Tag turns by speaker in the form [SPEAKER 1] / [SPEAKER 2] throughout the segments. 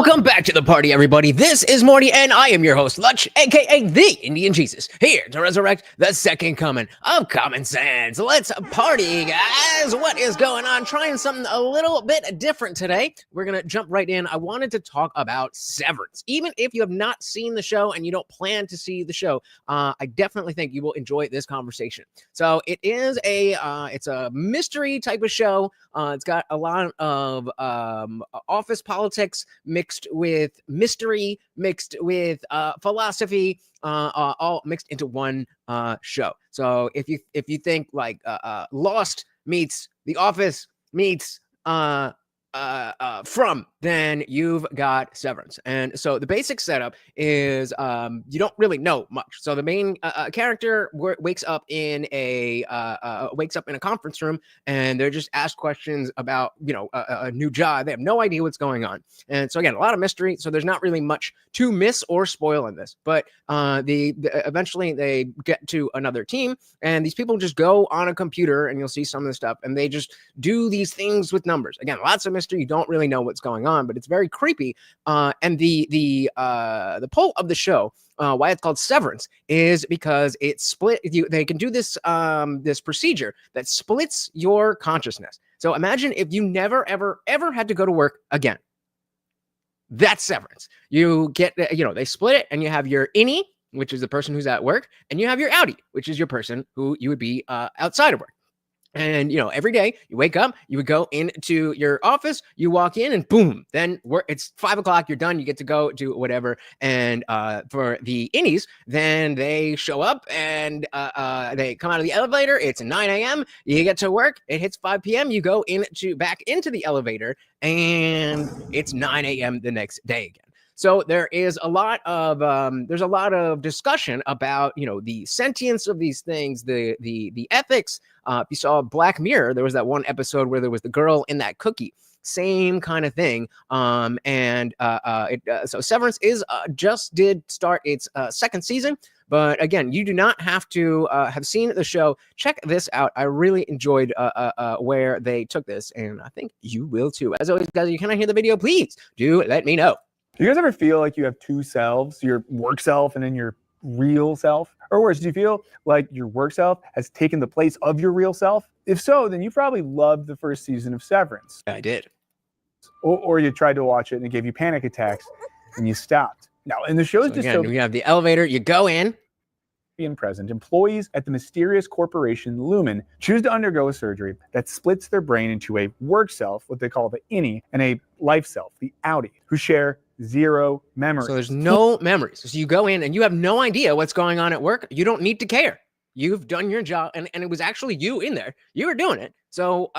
[SPEAKER 1] Welcome back to the party, everybody. This is Morty, and I am your host, Lutch, aka TheIndianJesus, here to resurrect the second coming of common sense. Let's party, guys. What is going on? Trying something a little bit different today. We're going to jump right in. I wanted to talk about Severance. Even if you have not seen the show and you don't plan to see the show, I definitely think you will enjoy this conversation. So it is it's a mystery type of show. It's got a lot of office politics mixed with mystery, mixed with philosophy, all mixed into one show. So if you think like Lost meets The Office meets From, then you've got Severance. And so the basic setup is you don't really know much. So the main character wakes up in a conference room, and they're just asked questions about a new job. They have no idea what's going on, and so again, a lot of mystery. So there's not really much to miss or spoil in this. But eventually they get to another team, and these people just go on a computer, and you'll see some of the stuff, and they just do these things with numbers. Again, lots of mystery. You don't really know what's going on, but it's very creepy. And the pull of the show, why it's called Severance, is because it they can do this this procedure that splits your consciousness. So imagine if you never ever had to go to work again. That's Severance. You get they split it, and you have your innie, which is the person who's at work, and you have your outie, which is your person who you would be outside of work. And, every day you wake up, you would go into your office, you walk in, and boom, then it's 5 o'clock, you're done, you get to go do whatever. And for the innies, then they show up and they come out of the elevator. It's 9 a.m. You get to work. It hits 5 p.m. You go back into the elevator, and it's 9 a.m. the next day again. So there is a lot of discussion about the sentience of these things, the ethics. If you saw Black Mirror, there was that one episode where there was the girl in that cookie, same kind of thing. So Severance just did start its second season. But again, you do not have to have seen the show. Check this out. I really enjoyed where they took this, and I think you will too. As always, guys, if you cannot hear the video, please do let me know.
[SPEAKER 2] Do you guys ever feel like you have two selves, your work self and then your real self? Or worse, do you feel like your work self has taken the place of your real self? If so, then you probably loved the first season of Severance.
[SPEAKER 1] I did.
[SPEAKER 2] Or you tried to watch it and it gave you panic attacks and you stopped. Now, in the show's
[SPEAKER 1] dystopian, we have the elevator, you go in.
[SPEAKER 2] Present, employees at the mysterious corporation Lumen choose to undergo a surgery that splits their brain into a work self, what they call the innie, and a life self, the outie, who share zero memories.
[SPEAKER 1] So there's no memories. So you go in and you have no idea what's going on at work. You don't need to care. You've done your job, and it was actually you in there. You were doing it. So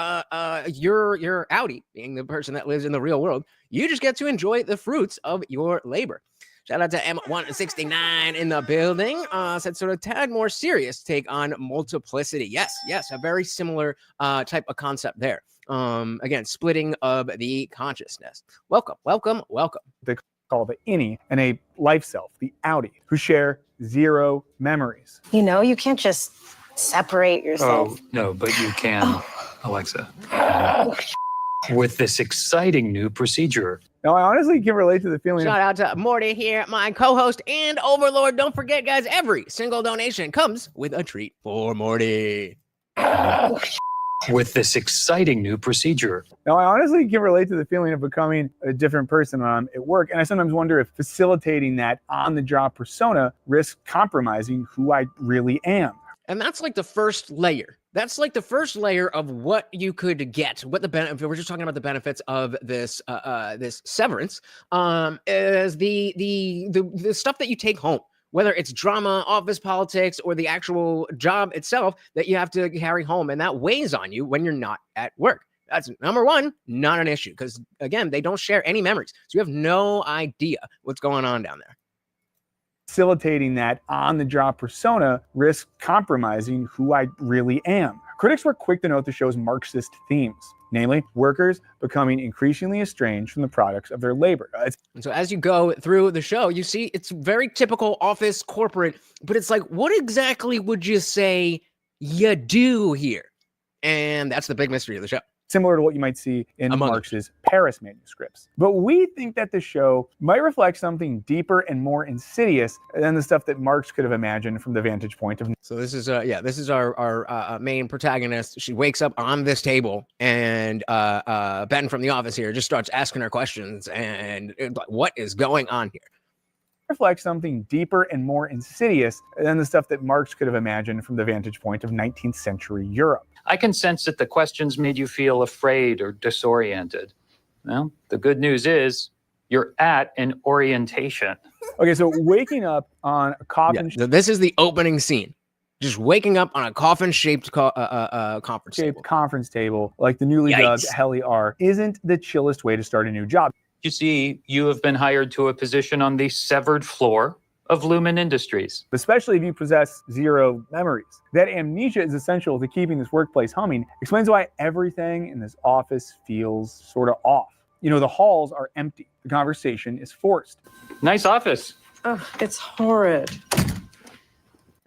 [SPEAKER 1] your outie, being the person that lives in the real world, you just get to enjoy the fruits of your labor. Shout out to M169 in the building. Said sort of tad more serious take on multiplicity. Yes, a very similar type of concept there. Again, splitting of the consciousness. Welcome.
[SPEAKER 2] They call the innie and a life self, the outie, who share zero memories.
[SPEAKER 3] You can't just separate yourself.
[SPEAKER 4] Oh, no, but you can, Alexa. With this exciting new procedure.
[SPEAKER 2] Now, I honestly can relate to the feeling.
[SPEAKER 1] Shout out to Morty here, my co-host and overlord. Don't forget, guys, every single donation comes with a treat for Morty.
[SPEAKER 4] With this exciting new procedure.
[SPEAKER 2] Now, I honestly can relate to the feeling of becoming a different person when I'm at work. And I sometimes wonder if facilitating that on-the-job persona risks compromising who I really am.
[SPEAKER 1] And that's like the first layer. That's like the first layer of what you could get. What the benefit? We're just talking about the benefits of this this Severance. Is the stuff that you take home, whether it's drama, office politics, or the actual job itself that you have to carry home, and that weighs on you when you're not at work. That's number one, not an issue, because again, they don't share any memories, so you have no idea what's going on down there.
[SPEAKER 2] Facilitating that on-the-job persona risks compromising who I really am. Critics were quick to note the show's Marxist themes, namely workers becoming increasingly estranged from the products of their labor.
[SPEAKER 1] And so as you go through the show, you see it's very typical office corporate, but it's like, what exactly would you say you do here? And that's the big mystery of the show.
[SPEAKER 2] similar to what you might see in
[SPEAKER 1] Among
[SPEAKER 2] Marx's Paris manuscripts. But we think that the show might reflect something deeper and more insidious than the stuff that Marx could have imagined from the vantage point of.
[SPEAKER 1] So this is this is our main protagonist. She wakes up on this table, and Ben from the office here just starts asking her questions, and what is going on here?
[SPEAKER 2] Reflects something deeper and more insidious than the stuff that Marx could have imagined from the vantage point of 19th century Europe.
[SPEAKER 4] I can sense that the questions made you feel afraid or disoriented. Well, the good news is you're at an orientation.
[SPEAKER 2] Okay, so waking up on a coffin
[SPEAKER 1] So this is the opening scene. Just waking up on a coffin-shaped conference table,
[SPEAKER 2] like the newly dubbed
[SPEAKER 1] Yikes.
[SPEAKER 2] Heli R, isn't the chillest way to start a new job.
[SPEAKER 4] You see, you have been hired to a position on the severed floor of Lumen Industries.
[SPEAKER 2] Especially if you possess zero memories. That amnesia is essential to keeping this workplace humming, explains why everything in this office feels sort of off. You know, the halls are empty. The conversation is forced.
[SPEAKER 4] Nice office.
[SPEAKER 3] Oh, it's horrid.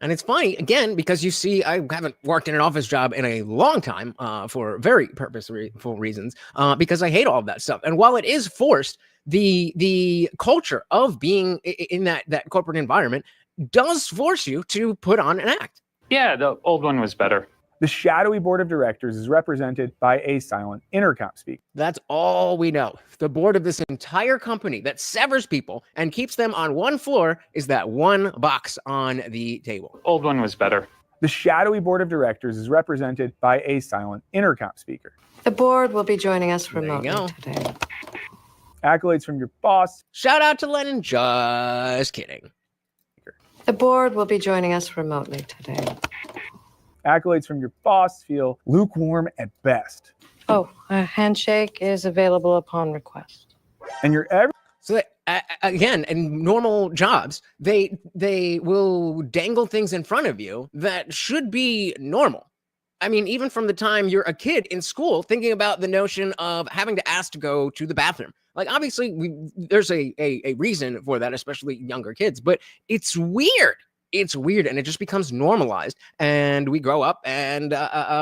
[SPEAKER 1] And it's funny, again, because you see, I haven't worked in an office job in a long time for very purposeful reasons, because I hate all of that stuff. And while it is forced, the culture of being in that corporate environment does force you to put on an act.
[SPEAKER 4] Yeah, the old one was better.
[SPEAKER 2] The shadowy board of directors is represented by a silent intercom speaker.
[SPEAKER 1] That's all we know. The board of this entire company that severs people and keeps them on one floor is that one box on the table.
[SPEAKER 4] Old one was better.
[SPEAKER 2] The shadowy board of directors is represented by a silent intercom speaker.
[SPEAKER 5] The board will be joining us
[SPEAKER 1] There you
[SPEAKER 5] remotely
[SPEAKER 1] go.
[SPEAKER 5] today.
[SPEAKER 2] Accolades from your boss.
[SPEAKER 1] Shout out to Lennon. Just kidding.
[SPEAKER 5] The board will be joining us remotely today.
[SPEAKER 2] Accolades from your boss feel lukewarm at best.
[SPEAKER 5] Oh, a handshake is available upon request.
[SPEAKER 2] And your
[SPEAKER 1] So that, again, in normal jobs, they will dangle things in front of you that should be normal. I mean, even from the time you're a kid in school, thinking about the notion of having to ask to go to the bathroom. Like, obviously, there's a reason for that, especially younger kids, but it's weird. It's weird, and it just becomes normalized, and we grow up, and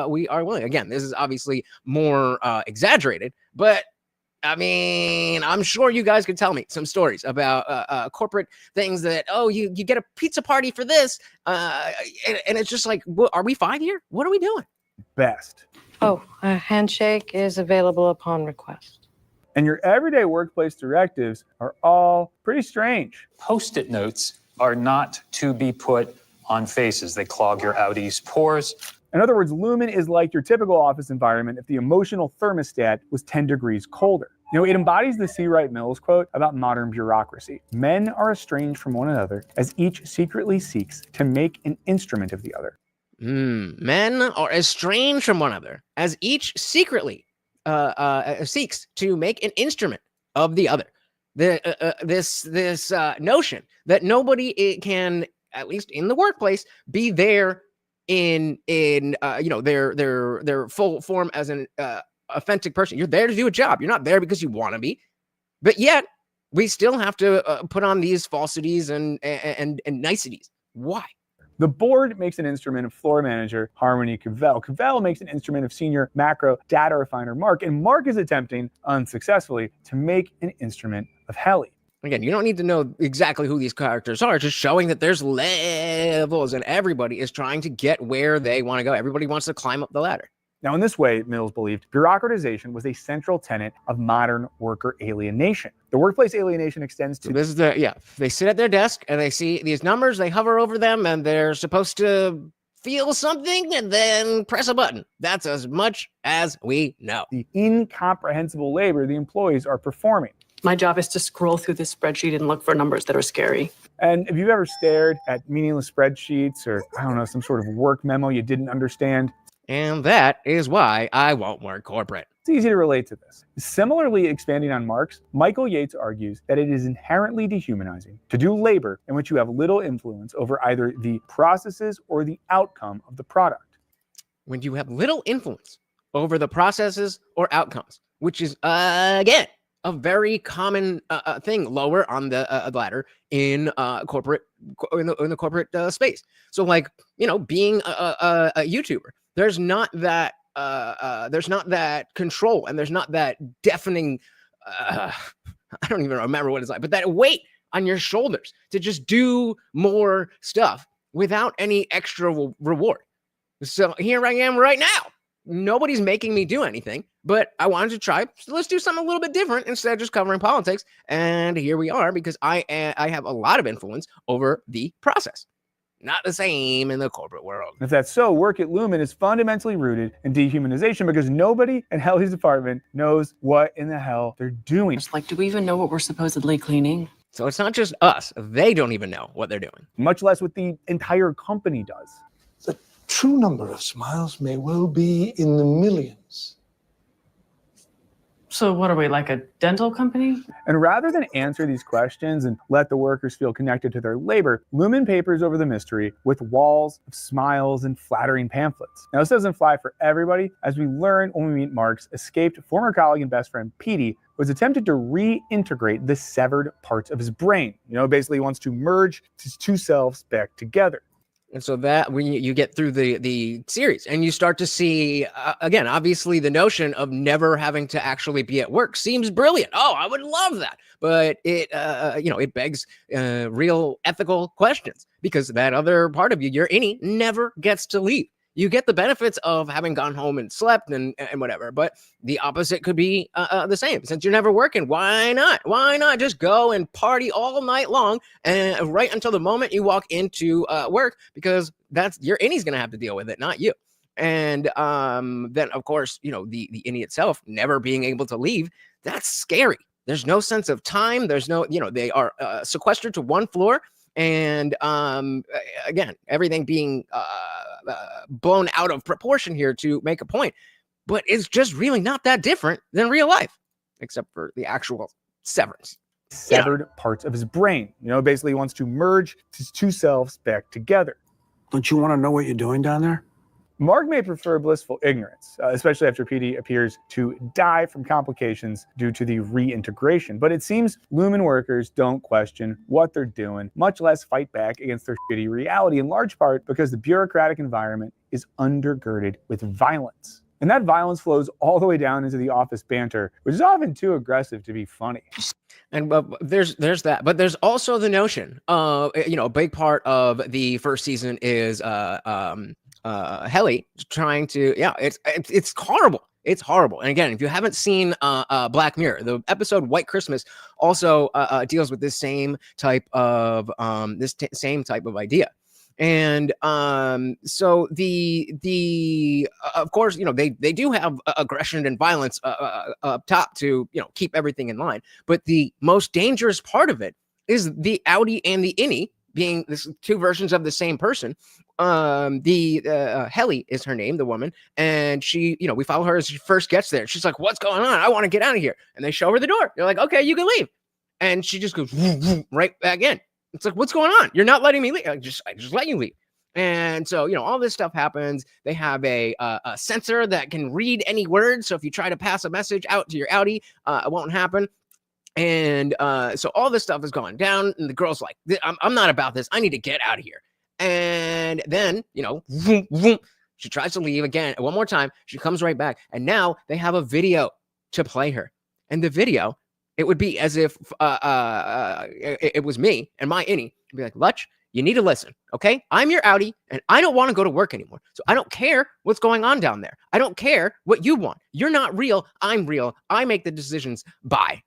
[SPEAKER 1] we are willing. Again, this is obviously more exaggerated, but I mean, I'm sure you guys could tell me some stories about corporate things that, oh, you get a pizza party for this, and it's just like, are we fine here? What are we doing?
[SPEAKER 2] best.
[SPEAKER 5] Oh, a handshake is available upon request.
[SPEAKER 2] And your everyday workplace directives are all pretty strange.
[SPEAKER 4] Post-it notes are not to be put on faces. They clog your Audi's pores.
[SPEAKER 2] In other words, Lumen is like your typical office environment if the emotional thermostat was 10 degrees colder. You know, it embodies the C. Wright Mills quote about modern bureaucracy. Men are estranged from one another as each secretly seeks to make an instrument of the other.
[SPEAKER 1] Men are estranged from one another as each secretly seeks to make an instrument of the other. This notion that nobody can, at least in the workplace, be there in their full form as an authentic person. You're there to do a job. You're not there because you want to be, but yet we still have to put on these falsities and niceties. Why?
[SPEAKER 2] The board makes an instrument of floor manager Harmony Cavell. Cavell makes an instrument of senior macro data refiner Mark, and Mark is attempting unsuccessfully to make an instrument of Helly.
[SPEAKER 1] Again, you don't need to know exactly who these characters are, just showing that there's levels and everybody is trying to get where they want to go. Everybody wants to climb up the ladder.
[SPEAKER 2] Now, in this way, Mills believed bureaucratization was a central tenet of modern worker alienation. The workplace alienation extends to...
[SPEAKER 1] So this is they sit at their desk and they see these numbers, they hover over them, and they're supposed to feel something and then press a button. That's as much as we know.
[SPEAKER 2] the incomprehensible labor the employees are performing.
[SPEAKER 6] My job is to scroll through this spreadsheet and look for numbers that are scary.
[SPEAKER 2] And if you've ever stared at meaningless spreadsheets or, I don't know, some sort of work memo you didn't understand,
[SPEAKER 1] And that is why I won't work corporate.
[SPEAKER 2] it's easy to relate to this. Similarly, expanding on Marx, Michael Yates argues that it is inherently dehumanizing to do labor in which you have little influence over either the processes or the outcome of the product.
[SPEAKER 1] When you have little influence over the processes or outcomes, which is, again, a very common thing lower on the ladder in corporate in the corporate space. So, like, being a YouTuber, there's not that control, and there's not that deafening I don't even remember what it's like, but that weight on your shoulders to just do more stuff without any extra reward. So here I am right now. Nobody's making me do anything, but I wanted to try. So let's do something a little bit different instead of just covering politics. And here we are, because I have a lot of influence over the process. Not the same in the corporate world.
[SPEAKER 2] If that's so, work at Lumen is fundamentally rooted in dehumanization, because nobody in Helly's department knows what in the hell they're doing.
[SPEAKER 6] It's like, do we even know what we're supposedly cleaning?
[SPEAKER 1] So it's not just us. They don't even know what they're doing.
[SPEAKER 2] Much less what the entire company does.
[SPEAKER 7] The true number of smiles may well be in the millions.
[SPEAKER 3] So what are we, like a dental company?
[SPEAKER 2] And rather than answer these questions and let the workers feel connected to their labor, Lumen papers over the mystery with walls of smiles and flattering pamphlets. Now, this doesn't fly for everybody, as we learn when we meet Mark's escaped former colleague and best friend, Petey, was attempted to reintegrate the severed parts of his brain. Basically he wants to merge his two selves back together.
[SPEAKER 1] And so that when you get through the series and you start to see, again, obviously the notion of never having to actually be at work seems brilliant. Oh, I would love that. But it begs real ethical questions, because that other part of you, your innie, never gets to leave. You get the benefits of having gone home and slept and whatever, but the opposite could be the same. Since you're never working, why not? Why not just go and party all night long and right until the moment you walk into work, because that's your innie's going to have to deal with it, not you. And then, of course, the innie itself never being able to leave, that's scary. There's no sense of time. There's no, they are sequestered to one floor. And again, everything being blown out of proportion here to make a point, but it's just really not that different than real life, except for the actual severance.
[SPEAKER 2] Severed parts of his brain. Basically he wants to merge his two selves back together.
[SPEAKER 7] Don't you want to know what you're doing down there?
[SPEAKER 2] Mark may prefer blissful ignorance, especially after Petey appears to die from complications due to the reintegration. But it seems Lumen workers don't question what they're doing, much less fight back against their shitty reality, in large part because the bureaucratic environment is undergirded with violence. And that violence flows all the way down into the office banter, which is often too aggressive to be funny.
[SPEAKER 1] And there's that, but there's also the notion of, a big part of the first season is Helly trying to, it's horrible. It's horrible. And again, if you haven't seen Black Mirror, the episode White Christmas also deals with this same type of same type of idea. And so the of course, they do have aggression and violence up top to keep everything in line, but the most dangerous part of it is the outie and the innie being this two versions of the same person. Helly is her name, the woman, and she, we follow her as she first gets there. She's like, "What's going on? I want to get out of here." And they show her the door. They're like, "Okay, you can leave," and she just goes right back in. It's like, "What's going on? You're not letting me leave. I just let you leave." And so, all this stuff happens. They have a sensor that can read any word. So if you try to pass a message out to your outie, it won't happen. And so all this stuff is going down. And the girl's like, I'm not about this. I need to get out of here. And then, she tries to leave again. One more time. She comes right back. And now they have a video to play her. And the video, it would be as if it was me and my innie. I'd be like, "Lutch, you need to listen, okay? I'm your outie, and I don't want to go to work anymore. So I don't care what's going on down there. I don't care what you want. You're not real. I'm real. I make the decisions. Bye."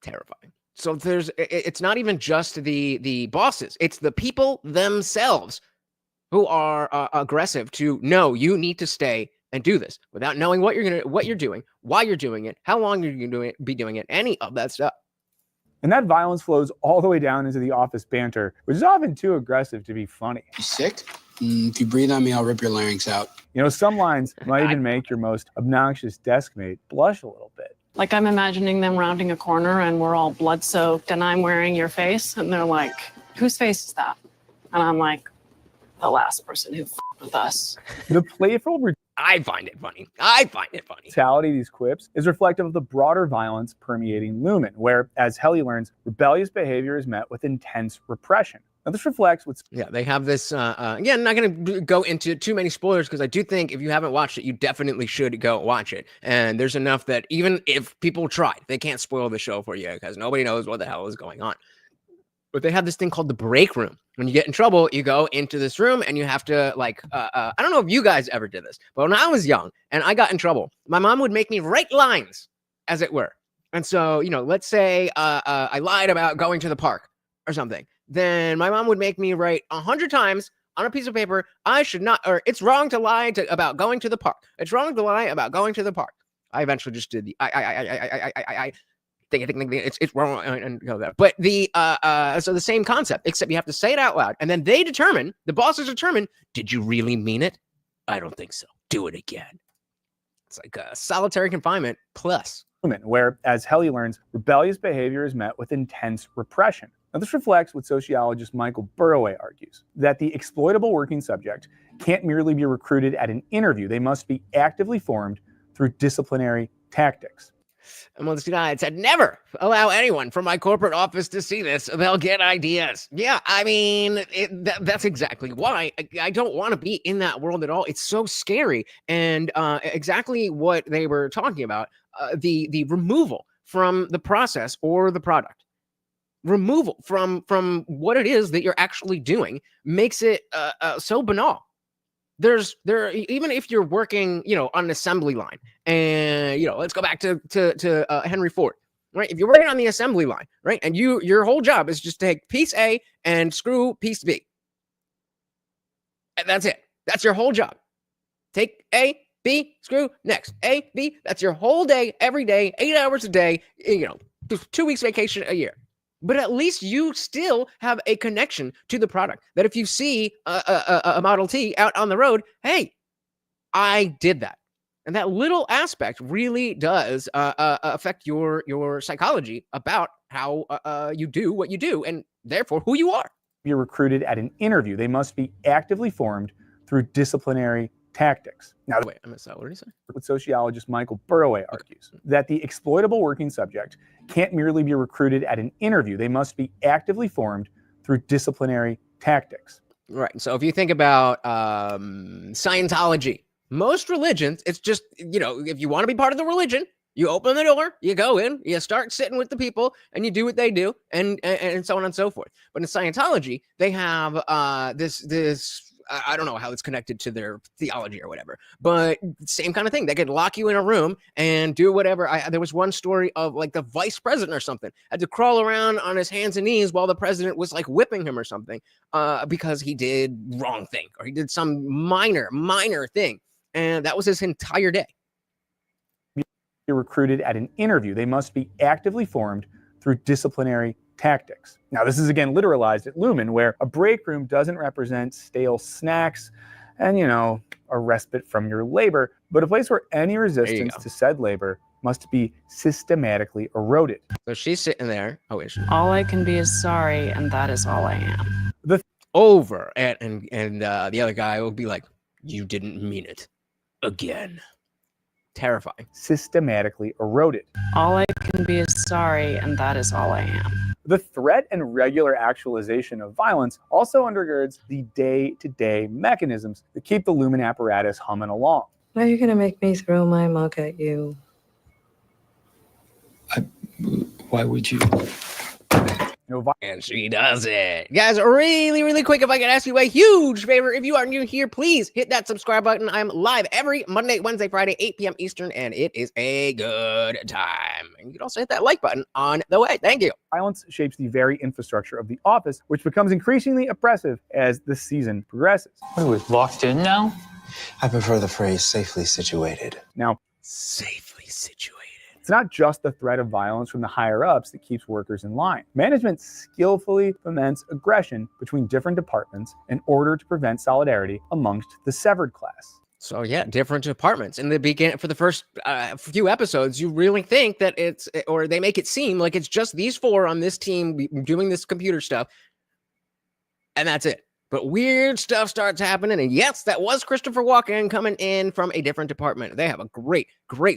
[SPEAKER 1] Terrifying. So it's not even just the bosses. It's the people themselves who are aggressive to, "No, you need to stay and do this," without knowing what you're doing, why you're doing it, how long you're going to be doing it, any of that stuff.
[SPEAKER 2] And that violence flows all the way down into the office banter, which is often too aggressive to be funny.
[SPEAKER 8] You sick? If you breathe on me, I'll rip your larynx out.
[SPEAKER 2] Some lines might even make your most obnoxious desk mate blush a little bit.
[SPEAKER 3] Like, I'm imagining them rounding a corner and we're all blood soaked and I'm wearing your face and they're like, "Whose face is that?" And I'm like, "The last person who f***ed with us."
[SPEAKER 2] The playful
[SPEAKER 1] I find it funny.
[SPEAKER 2] brutality of these quips is reflective of the broader violence permeating Lumen, where, as Helly learns, rebellious behavior is met with intense repression. Now, this reflects what's
[SPEAKER 1] Yeah, they have this. Again, not going to go into too many spoilers because I do think if you haven't watched it, you definitely should go watch it. And there's enough that even if people tried, they can't spoil the show for you because nobody knows what the hell is going on. But they have this thing called the break room. When you get in trouble, you go into this room and you have to I don't know if you guys ever did this, but when I was young and I got in trouble, my mom would make me write lines, as it were. And so, let's say I lied about going to the park or something. Then my mom would make me write 100 times on a piece of paper, I should not, or it's wrong to lie about going to the park. It's wrong to lie about going to the park. I eventually just did the I think it's wrong and go there. But so the same concept, except you have to say it out loud, and then the bosses determine, did you really mean it? I don't think so. Do it again. It's like solitary confinement plus.
[SPEAKER 2] Where, as Helly learns, rebellious behavior is met with intense repression. Now, this reflects what sociologist Michael Burroway argues, that the exploitable working subject can't merely be recruited at an interview. They must be actively formed through disciplinary tactics.
[SPEAKER 1] And one of the guys said, never allow anyone from my corporate office to see this. They'll get ideas. Yeah, I mean, that's exactly why. I don't want to be in that world at all. It's so scary. And exactly what they were talking about, the removal from the process or the product. Removal from what it is that you're actually doing makes it so banal. Even if you're working, on an assembly line, and let's go back to Henry Ford, right? If you're working on the assembly line, right, and your whole job is just to take piece A and screw piece B, and that's it. That's your whole job. Take A, B, screw, next. A, B. That's your whole day, every day, 8 hours a day. 2 weeks vacation a year. But at least you still have a connection to the product. That if you see a Model T out on the road, hey, I did that. And that little aspect really does affect your psychology about how you do what you do and therefore who you are.
[SPEAKER 2] You're recruited at an interview. They must be actively formed through disciplinary tactics. Now,
[SPEAKER 1] wait, I missed that. What did he say?
[SPEAKER 2] What sociologist Michael Burroway argues, that the exploitable working subject can't merely be recruited at an interview. They must be actively formed through disciplinary tactics.
[SPEAKER 1] Right. So if you think about Scientology, most religions, it's just, if you want to be part of the religion, you open the door, you go in, you start sitting with the people, and you do what they do, and so on and so forth. But in Scientology, they have this. I don't know how it's connected to their theology or whatever, but same kind of thing. They could lock you in a room and do whatever. There was one story of like the vice president or something had to crawl around on his hands and knees while the president was like whipping him or something because he did wrong thing or he did some minor thing. And that was his entire day.
[SPEAKER 2] You're recruited at an interview. They must be actively formed through disciplinary tactics. Now, this is again literalized at Lumen, where a break room doesn't represent stale snacks and, a respite from your labor, but a place where any resistance to said labor must be systematically eroded.
[SPEAKER 1] So she's sitting there. Oh, is she?
[SPEAKER 3] All I can be is sorry, and that is all I am.
[SPEAKER 1] Over. And the other guy will be like, you didn't mean it again. Terrifying.
[SPEAKER 2] Systematically eroded.
[SPEAKER 3] All I can be is sorry, and that is all I am.
[SPEAKER 2] The threat and regular actualization of violence also undergirds the day-to-day mechanisms that keep the Lumen apparatus humming along.
[SPEAKER 5] Why are you going to make me throw my mug at you?
[SPEAKER 8] Why would you?
[SPEAKER 1] And she does it. Guys, really quick, if I can ask you a huge favor, if you are new here, please hit that subscribe button. I'm live every Monday, Wednesday, Friday, 8 p.m. Eastern, and it is a good time. And you can also hit that like button on the way. Thank you.
[SPEAKER 2] Violence shapes the very infrastructure of the office, which becomes increasingly oppressive as the season progresses.
[SPEAKER 4] What are we, locked in now?
[SPEAKER 8] I prefer the phrase safely situated.
[SPEAKER 2] Now,
[SPEAKER 1] Safely situated.
[SPEAKER 2] it's not just the threat of violence from the higher-ups that keeps workers in line. Management skillfully foments aggression between different departments in order to prevent solidarity amongst the severed class.
[SPEAKER 1] So yeah, different departments. In the beginning, for the first few episodes, you really think that or they make it seem like it's just these four on this team doing this computer stuff, and that's it. But weird stuff starts happening, and yes, that was Christopher Walken coming in from a different department. They have a great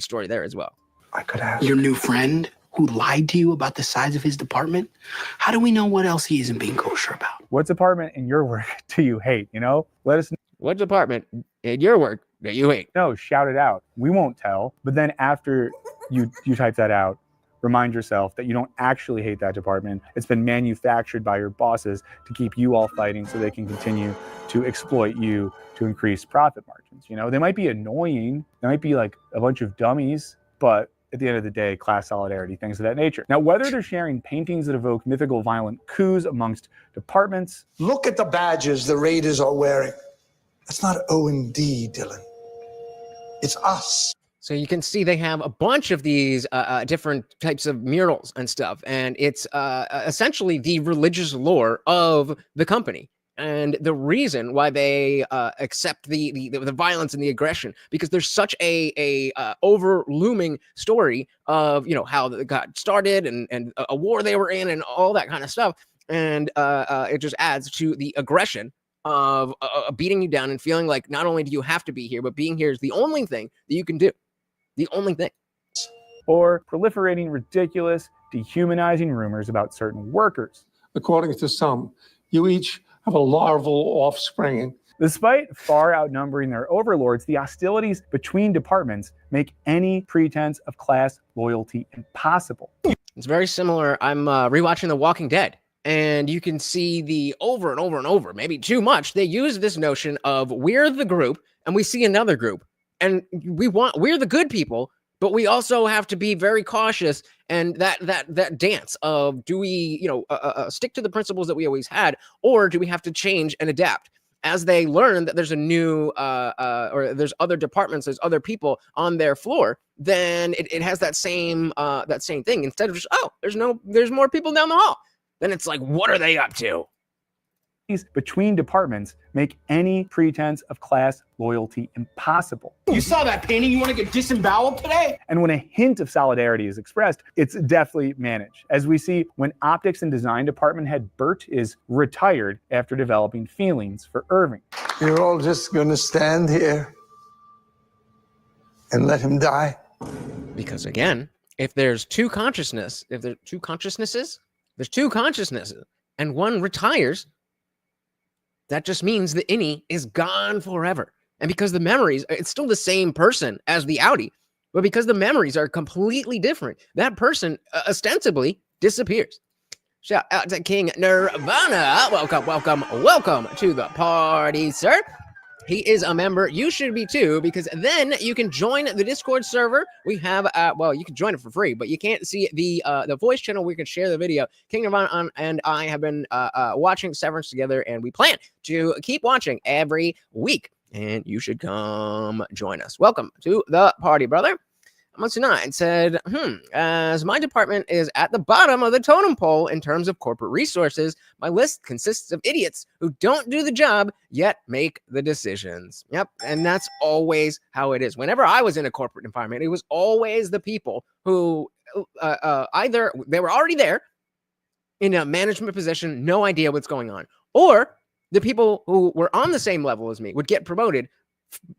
[SPEAKER 1] story there as well.
[SPEAKER 7] I could have.
[SPEAKER 8] Your new friend?
[SPEAKER 9] who lied to you about the size of his department? How do we know what else he isn't being kosher about?
[SPEAKER 2] What department in your work do you hate? Let us
[SPEAKER 1] What department in your work that you hate?
[SPEAKER 2] know. Shout it out. We won't tell. But then after you type that out, remind yourself that you don't actually hate that department. It's been manufactured by your bosses to keep you all fighting so they can continue to exploit you to increase profit margins. They might be annoying. They might be like a bunch of dummies, but at the end of the day, class solidarity, things of that nature. Now, whether they're sharing paintings that evoke mythical violent coups amongst departments.
[SPEAKER 7] Look at the badges the raiders are wearing. That's not O&D, Dylan. It's us.
[SPEAKER 1] So you can see they have a bunch of these different types of murals and stuff, and it's essentially the religious lore of the company. And the reason why they accept the violence and the aggression, because there's such a over-looming story of how it got started and a war they were in and all that kind of stuff, and it just adds to the aggression of beating you down and feeling like not only do you have to be here, but being here is the only thing that you can do, the only thing.
[SPEAKER 2] Or proliferating ridiculous, dehumanizing rumors about certain workers.
[SPEAKER 7] According to some, you each have a larval offspring.
[SPEAKER 2] Despite far outnumbering their overlords, the hostilities between departments make any pretense of class loyalty impossible.
[SPEAKER 1] It's very similar. I'm rewatching The Walking Dead, and you can see the over and over and over, maybe too much. They use this notion of we're the group and we see another group, and we're the good people, but we also have to be very cautious. And that dance of, do we stick to the principles that we always had, or do we have to change and adapt? As they learn that there's a new or there's other departments, there's other people on their floor, then it has that same thing. Instead of just, there's more people down the hall, then it's like, what are they up to?
[SPEAKER 2] Between departments make any pretense of class loyalty impossible.
[SPEAKER 9] You saw that painting? You want to get disemboweled today?
[SPEAKER 2] And when a hint of solidarity is expressed, it's deftly managed. As we see when optics and design department head Bert is retired after developing feelings for Irving.
[SPEAKER 7] You're all just going to stand here and let him die?
[SPEAKER 1] Because again, if there's two consciousnesses, and one retires, that just means the innie is gone forever. And because the memories, it's still the same person as the outie, but because the memories are completely different, that person ostensibly disappears. Shout out to King Nirvana. Welcome to the party, sir. He is a member. You should be too, because then you can join the Discord server. We have, you can join it for free, but you can't see the voice channel. We can share the video. King Nirvana and I have been watching Severance together, and we plan to keep watching every week. And you should come join us. Welcome to the party, brother. Monster9 said, as my department is at the bottom of the totem pole in terms of corporate resources, my list consists of idiots who don't do the job yet make the decisions. Yep, and that's always how it is. Whenever I was in a corporate environment, it was always the people who either they were already there in a management position, no idea what's going on, or the people who were on the same level as me would get promoted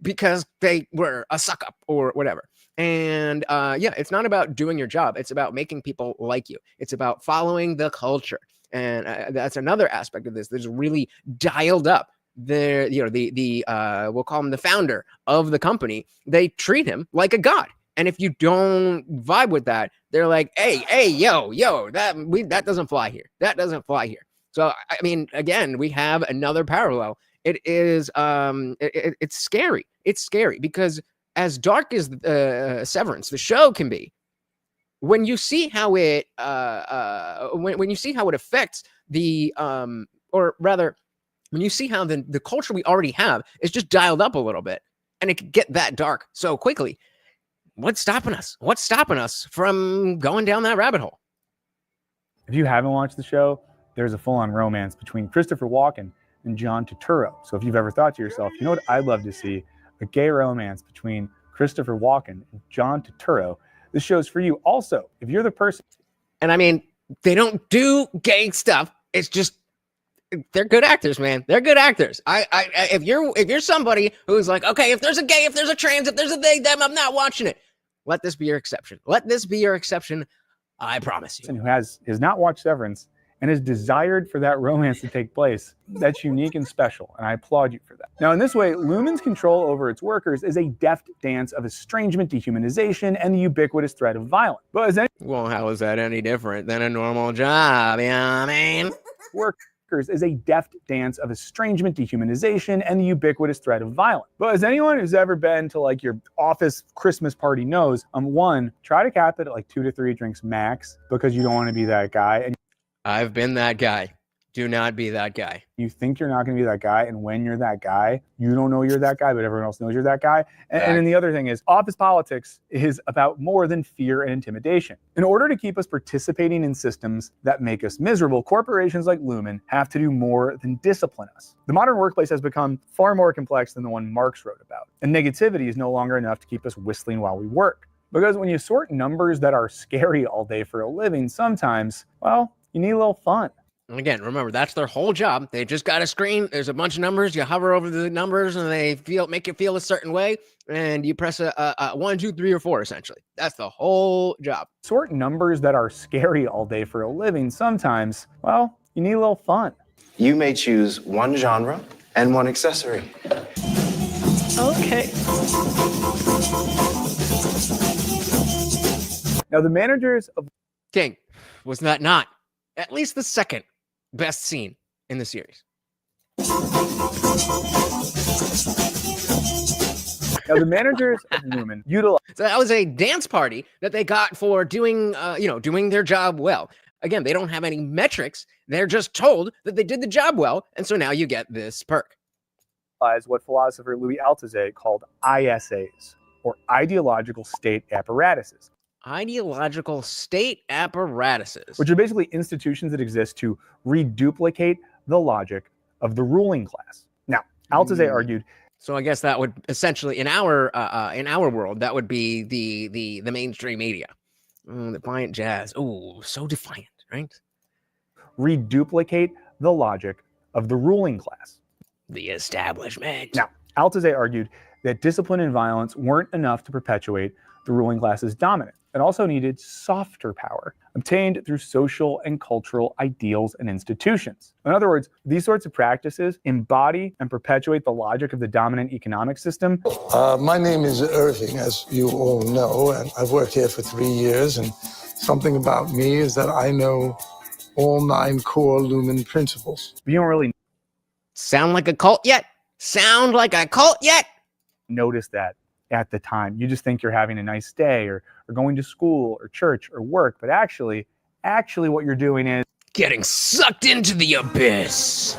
[SPEAKER 1] because they were a suck up or whatever. And it's not about doing your job. It's about making people like you. It's about following the culture. And that's another aspect of this that's really dialed up. We'll call him the founder of the company. They treat him like a god. And if you don't vibe with that, they're like, hey, yo, that doesn't fly here. That doesn't fly here. So, I mean, again, we have another parallel. It is, it's scary. It's scary because as dark as Severance, the show can be, when you see how it, when you see how it affects the, or rather, when you see how the culture we already have is just dialed up a little bit, and it can get that dark so quickly, what's stopping us? What's stopping us from going down that rabbit hole?
[SPEAKER 2] If you haven't watched the show, there's a full-on romance between Christopher Walken and John Turturro. So if you've ever thought to yourself, you know what I'd love to see? A gay romance between Christopher Walken and John Turturro. This show's for you. Also, if you're the person,
[SPEAKER 1] and I mean, they don't do gay stuff. It's just they're good actors, man. They're good actors. If you're somebody who's like, okay, if there's a gay, if there's a trans, if there's a they, them, I'm not watching it. Let this be your exception. Let this be your exception. I promise you.
[SPEAKER 2] Who has not watched Severance and is desired for that romance to take place. That's unique and special, and I applaud you for that. Now, in this way, Lumen's control over its workers is a deft dance of estrangement, dehumanization, and the ubiquitous threat of violence. But as any
[SPEAKER 1] Well, how is that any different than a normal job? You know what I mean?
[SPEAKER 2] workers is a deft dance of estrangement, dehumanization, and the ubiquitous threat of violence. But as anyone who's ever been to like your office Christmas party knows, one, try to cap it at like 2 to 3 drinks max because you don't want to be that guy. And
[SPEAKER 1] I've been that guy. Do not be that guy.
[SPEAKER 2] you think you're not going to be that guy, and when you're that guy, you don't know you're that guy, but everyone else knows you're that guy. And then the other thing is, office politics is about more than fear and intimidation. In order to keep us participating in systems that make us miserable, corporations like Lumen have to do more than discipline us. The modern workplace has become far more complex than the one Marx wrote about, and negativity is no longer enough to keep us whistling while we work. Because when you sort numbers that are scary all day for a living, sometimes, well, you need a little fun.
[SPEAKER 1] And again, remember, that's their whole job. They just got a screen. There's a bunch of numbers. You hover over the numbers and they make you feel a certain way. And you press a 1, 2, 3, or 4, essentially. That's the whole job.
[SPEAKER 2] Sort numbers that are scary all day for a living, sometimes, well, you need a little fun.
[SPEAKER 8] You may choose one genre and one accessory.
[SPEAKER 6] Okay.
[SPEAKER 2] Now, the managers of
[SPEAKER 1] King, was that not at least the second best scene in the series?
[SPEAKER 2] Now, the managers of Lumen utilize
[SPEAKER 1] So that was a dance party that they got for doing, doing their job well. Again, they don't have any metrics. They're just told that they did the job well, and so now you get this perk.
[SPEAKER 2] what philosopher Louis Althusser called ISAs, or ideological state apparatuses,
[SPEAKER 1] Ideological state apparatuses.
[SPEAKER 2] which are basically institutions that exist to reduplicate the logic of the ruling class. Now, Althusser argued,
[SPEAKER 1] So I guess that would essentially, in our world, that would be the mainstream media. Defiant jazz. Oh, so defiant, right?
[SPEAKER 2] reduplicate the logic of the ruling class.
[SPEAKER 1] The establishment.
[SPEAKER 2] Now, Althusser argued that discipline and violence weren't enough to perpetuate the ruling class's dominance. It also needed softer power, obtained through social and cultural ideals and institutions. In other words, these sorts of practices embody and perpetuate the logic of the dominant economic system.
[SPEAKER 7] My name is Irving, as you all know, and I've worked here for 3 years, and something about me is that I know all 9 core Lumen principles.
[SPEAKER 2] But you don't really
[SPEAKER 1] Sound like a cult yet? Sound like a cult yet?
[SPEAKER 2] notice that at the time. You just think you're having a nice day or going to school or church or work, but actually what you're doing is
[SPEAKER 1] Getting sucked into the abyss.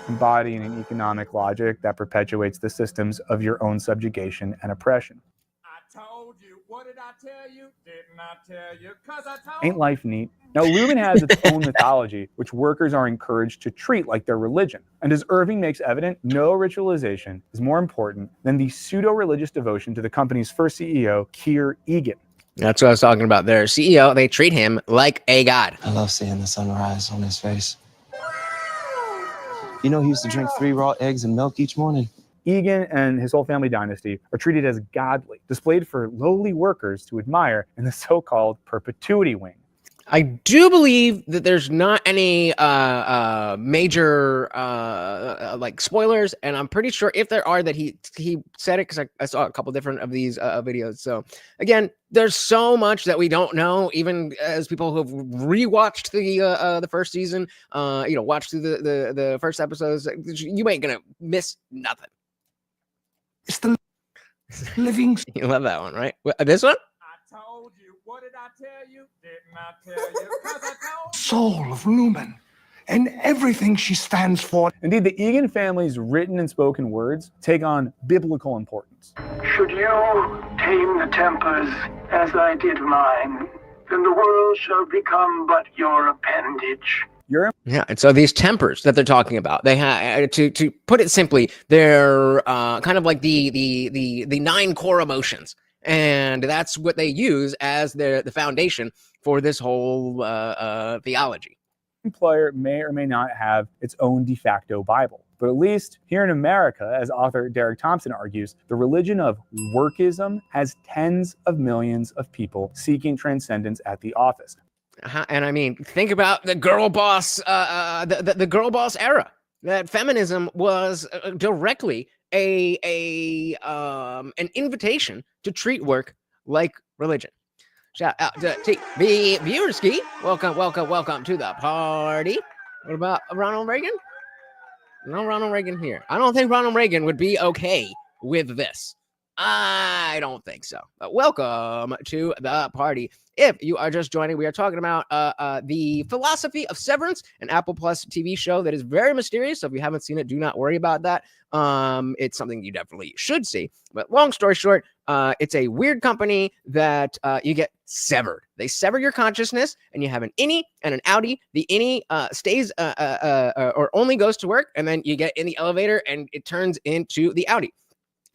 [SPEAKER 2] embodying an economic logic that perpetuates the systems of your own subjugation and oppression.
[SPEAKER 10] I told you. What did I tell you? Didn't I tell you? 'Cause I told
[SPEAKER 2] Ain't life neat? Now, Lumen has its own mythology, which workers are encouraged to treat like their religion. And as Irving makes evident, no ritualization is more important than the pseudo-religious devotion to the company's first CEO, Keir Egan.
[SPEAKER 1] That's what I was talking about there. CEO, they treat him like a god.
[SPEAKER 8] I love seeing the sunrise on his face. You know, he used to drink 3 raw eggs and milk each morning.
[SPEAKER 2] Egan and his whole family dynasty are treated as godly, displayed for lowly workers to admire in the so-called perpetuity wing.
[SPEAKER 1] I do believe that there's not any major like spoilers, and I'm pretty sure if there are that he said it because I saw a couple different of these videos. So again, there's so much that we don't know, even as people who've rewatched the first season, watched through the first episodes. You ain't gonna miss nothing.
[SPEAKER 9] It's the living
[SPEAKER 1] You love that one, right? This one?
[SPEAKER 10] I told you. What did I tell you? Didn't I tell you? 'Cause I told
[SPEAKER 9] soul of Lumen and everything she stands for.
[SPEAKER 2] Indeed, the Egan family's written and spoken words take on biblical importance.
[SPEAKER 11] Should you tame the tempers as I did mine, then the world shall become but your appendage.
[SPEAKER 1] Yeah, and so these tempers that they're talking about, they have to put it simply, they're kind of like the 9 core emotions, and that's what they use as the foundation for this whole theology.
[SPEAKER 2] Employer may or may not have its own de facto Bible, but at least here in America, as author Derek Thompson argues, the religion of workism has tens of millions of people seeking transcendence at the office.
[SPEAKER 1] And I mean, think about the girl boss, the girl boss era. That feminism was directly an invitation to treat work like religion. Shout out to TV Viewerski. Welcome to the party. What about Ronald Reagan? No Ronald Reagan here. I don't think Ronald Reagan would be okay with this. I don't think so. But welcome to the party. If you are just joining, we are talking about the philosophy of Severance, an Apple Plus TV show that is very mysterious. So if you haven't seen it, do not worry about that. It's something you definitely should see. But long story short, it's a weird company that you get severed. They sever your consciousness, and you have an innie and an outie. The innie stays or only goes to work, and then you get in the elevator, and it turns into the outie.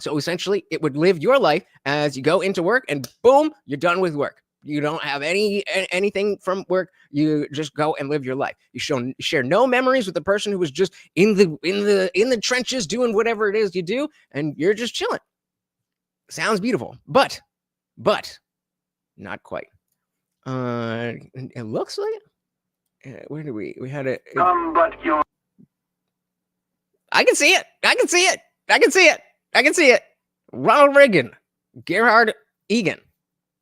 [SPEAKER 1] So essentially, it would live your life as you go into work, and boom, you're done with work. You don't have anything from work. You just go and live your life. You share no memories with the person who was just in the trenches doing whatever it is you do, and you're just chilling. Sounds beautiful, but not quite. It looks like where did we had it?
[SPEAKER 11] But you're.
[SPEAKER 1] I can see it. Ronald Reagan, Gerhard Egan.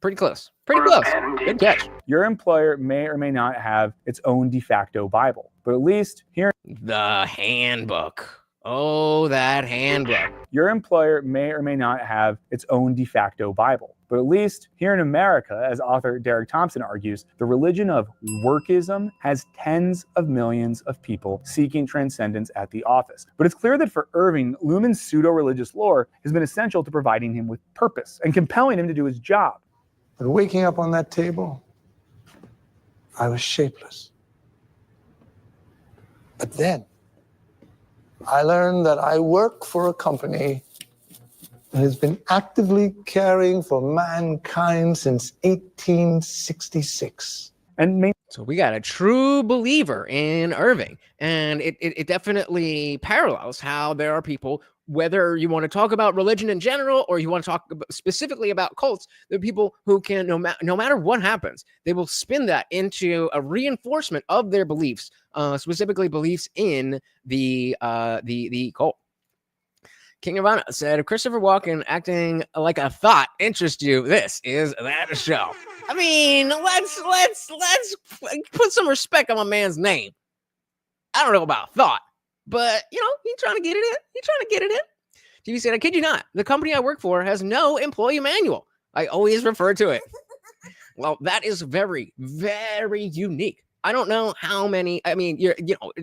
[SPEAKER 1] Pretty close. Good catch.
[SPEAKER 2] Your employer may or may not have its own de facto Bible, but at least here.
[SPEAKER 1] The handbook. Oh, that handbook.
[SPEAKER 2] Your employer may or may not have its own de facto Bible, but at least here in America, as author Derek Thompson argues, the religion of workism has tens of millions of people seeking transcendence at the office. But it's clear that for Irving, Luhmann's pseudo-religious lore has been essential to providing him with purpose and compelling him to do his job.
[SPEAKER 7] But waking up on that table, I was shapeless. But then, I learned that I work for a company that has been actively caring for mankind since 1866.
[SPEAKER 1] So we got a true believer in Irving, and it definitely parallels how there are people, whether you want to talk about religion in general or you want to talk specifically about cults, there are people who can, no matter what happens, they will spin that into a reinforcement of their beliefs, specifically beliefs in the cult. King Nirvana said, if Christopher Walken acting like a thought interests you, this is that show. I mean, let's put some respect on my man's name. I don't know about thought, but he's trying to get it in. TV said, I kid you not, the company I work for has no employee manual. I always refer to it. Well, that is very, very unique. I don't know how many. I mean,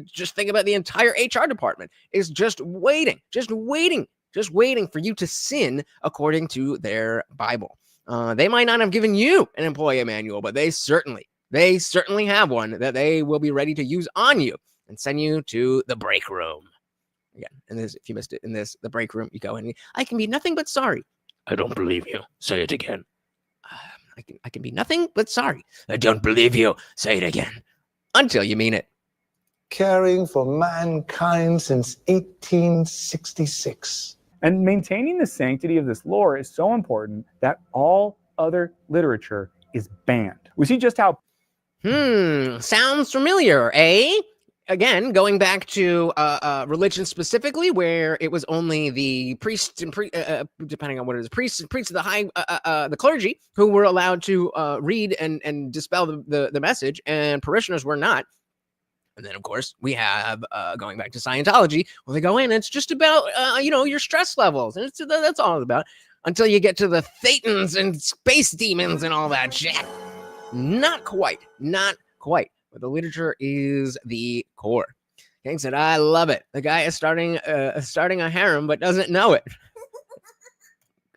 [SPEAKER 1] just think about the entire HR department is just waiting for you to sin according to their Bible. They might not have given you an employee manual, but they certainly have one that they will be ready to use on you and send you to the break room. Again, and this, if you missed it, in this, the break room, you go in. I can be nothing but sorry. I don't believe you. Say it again. I can be nothing but sorry. I don't believe you. Say it again. Until you mean it.
[SPEAKER 7] Caring for mankind since 1866.
[SPEAKER 2] And maintaining the sanctity of this lore is so important that all other literature is banned. We see just how...
[SPEAKER 1] Sounds familiar, eh? Again, going back to religion specifically, where it was only the priests and depending on what it is, priests of the high, the clergy who were allowed to read and dispel the message, and parishioners were not. And then, of course, we have going back to Scientology. Well, they go in, and it's just about your stress levels, and that's all it's about. Until you get to the Thetans and space demons and all that shit. Not quite. But the literature is the core. King said, I love it. The guy is starting a harem, but doesn't know it.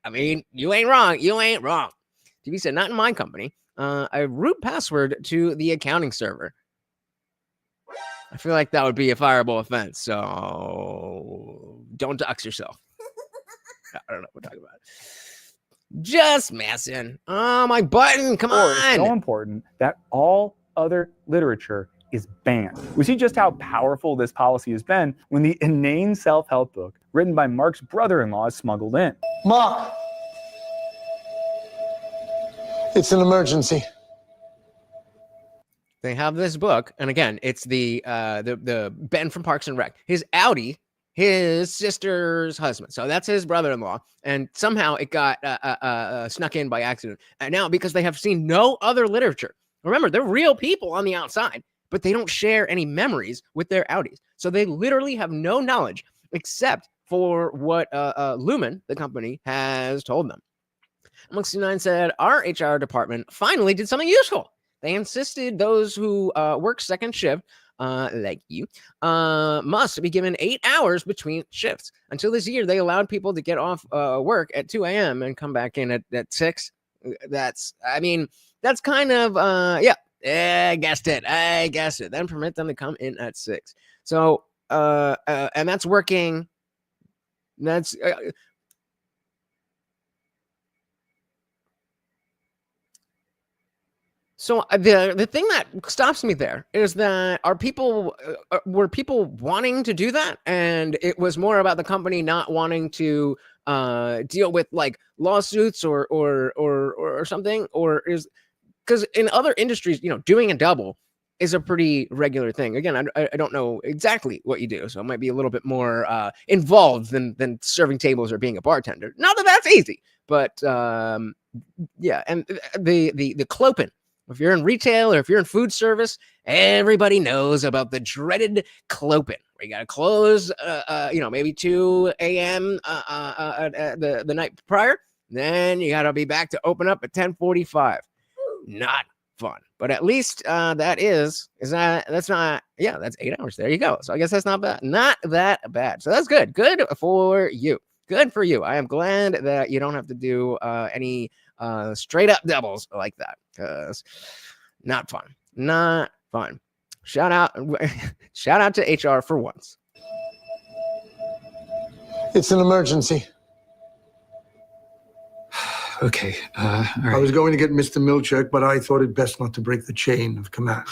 [SPEAKER 1] I mean, you ain't wrong. TV said, not in my company. I root password to the accounting server. I feel like that would be a fireable offense. So don't dox yourself. I don't know what we're talking about. Just messing. Oh, my button. Come on.
[SPEAKER 2] It's so important that all other literature is banned. We see just how powerful this policy has been when the inane self-help book written by Mark's brother-in-law is smuggled in.
[SPEAKER 7] Mark, it's an emergency.
[SPEAKER 1] they have this book, and again, it's the Ben from Parks and Rec. His Audi, his sister's husband. So that's his brother-in-law, and somehow it got snuck in by accident. And now, because they have seen no other literature, remember, they're real people on the outside, but they don't share any memories with their Audis. So they literally have no knowledge except for what Lumen, the company, has told them. Monk69 said, our HR department finally did something useful. They insisted those who work second shift, like you, must be given 8 hours between shifts. Until this year, they allowed people to get off work at 2 a.m. and come back in at 6. That's kind of, I guessed it. Then permit them to come in at 6. So, and that's working. That's... So the thing that stops me there is that were people wanting to do that, and it was more about the company not wanting to deal with like lawsuits or something, or is because in other industries, doing a double is a pretty regular thing. Again, I don't know exactly what you do, so it might be a little bit more involved than serving tables or being a bartender. Not that that's easy, but yeah, and the clopen. If you're in retail or if you're in food service, everybody knows about the dreaded clopen. You got to close, maybe 2 a.m. The night prior. Then you got to be back to open up at 10:45. Not fun, but at least that's 8 hours. There you go. So I guess that's not bad. Not that bad. So that's good. Good for you. Good for you. I am glad that you don't have to do any straight up doubles like that, because not fun. Shout out to HR for once.
[SPEAKER 7] It's an emergency.
[SPEAKER 9] Okay. All right.
[SPEAKER 7] I was going to get Mr. Milchek, but I thought it best not to break the chain of command.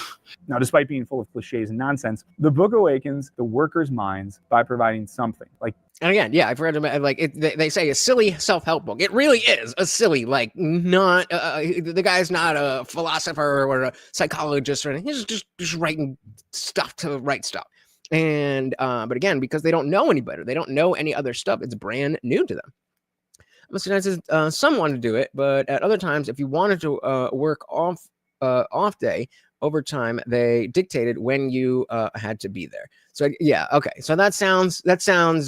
[SPEAKER 2] Now, despite being full of cliches and nonsense, the book awakens the workers' minds by providing something like.
[SPEAKER 1] And again, yeah, I forgot to like it. They say a silly self-help book. It really is a silly, like not. The guy's not a philosopher or a psychologist or anything. He's just writing stuff to write stuff. And but again, because they don't know any better, they don't know any other stuff. It's brand new to them. Mr. says some want to do it, but at other times, if you wanted to work off day overtime, they dictated when you had to be there. So yeah, okay. So that sounds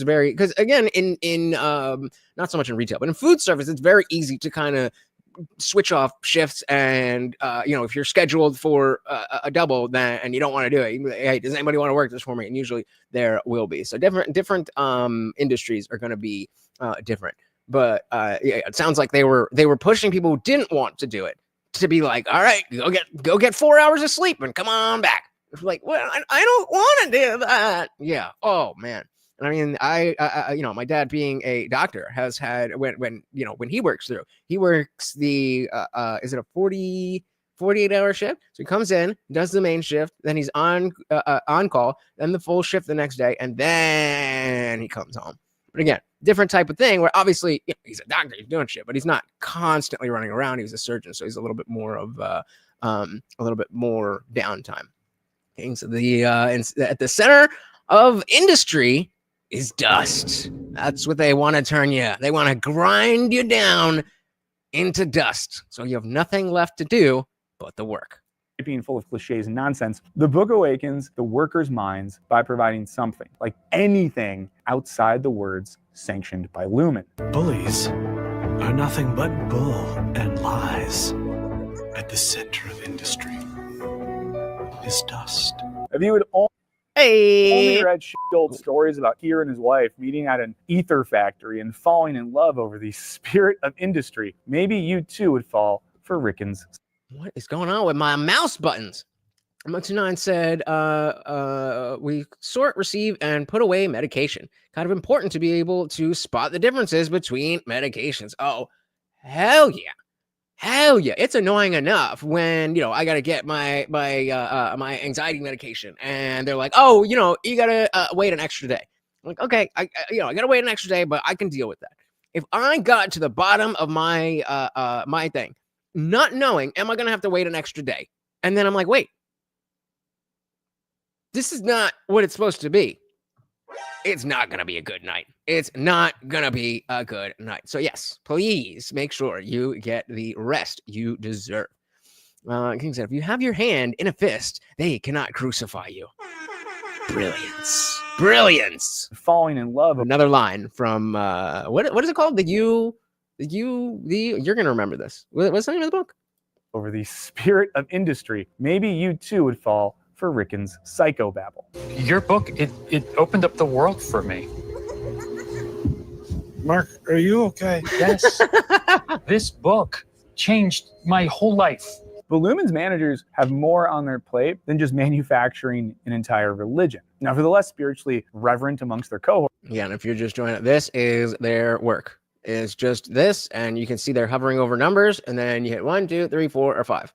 [SPEAKER 1] very, because again, in not so much in retail, but in food service, it's very easy to kind of switch off shifts, and if you're scheduled for a double and you don't want to do it, you can be like, hey, does anybody want to work this for me? And usually there will be. So different industries are going to be different. But yeah, it sounds like they were pushing people who didn't want to do it to be like, all right, go get 4 hours of sleep and come on back. It's like, well, I don't want to do that. Yeah. Oh man. And I mean, I my dad being a doctor has had when he works the is it a 48-hour shift? So he comes in, does the main shift, then he's on call, then the full shift the next day, and then he comes home. But again, different type of thing where obviously he's a doctor, he's doing shit, but he's not constantly running around. He was a surgeon, so he's a little bit more of downtime. Okay, so at the center of industry is dust. That's what they want to turn you. They want to grind you down into dust, so you have nothing left to do but the work.
[SPEAKER 2] Being full of cliches and nonsense, the book awakens the workers' minds by providing something, like anything outside the words sanctioned by Lumen.
[SPEAKER 12] Bullies are nothing but bull and lies. At the center of industry is dust.
[SPEAKER 2] If you would only read old stories about Keir and his wife meeting at an ether factory and falling in love over the spirit of industry, maybe you too would fall for Rickon's.
[SPEAKER 1] What is going on with my mouse buttons? Monk29 said, we sort, receive, and put away medication. Kind of important to be able to spot the differences between medications. Oh, hell yeah. Hell yeah. It's annoying enough when, I got to get my anxiety medication and they're like, oh, you got to wait an extra day. I'm like, okay, I got to wait an extra day, but I can deal with that. If I got to the bottom of my my thing, not knowing, am I going to have to wait an extra day? And then I'm like, wait, this is not what it's supposed to be. It's not going to be a good night. It's not going to be a good night. So yes, please make sure you get the rest you deserve. King said, if you have your hand in a fist, they cannot crucify you. Brilliance. Brilliance.
[SPEAKER 2] Falling in love.
[SPEAKER 1] Another line from, what is it called? You're going to remember this. What's the name of the book?
[SPEAKER 2] Over the spirit of industry. Maybe you too would fall for Rickon's psychobabble.
[SPEAKER 4] Your book, it opened up the world for me.
[SPEAKER 12] Mark, are you okay?
[SPEAKER 4] Yes. This book changed my whole life.
[SPEAKER 2] But Lumen's managers have more on their plate than just manufacturing an entire religion. Now, for the less spiritually reverent amongst their cohort.
[SPEAKER 1] Yeah, and if you're just joining, this is their work. It's just this, and you can see they're hovering over numbers, and then you hit 1, 2, 3, 4, or 5.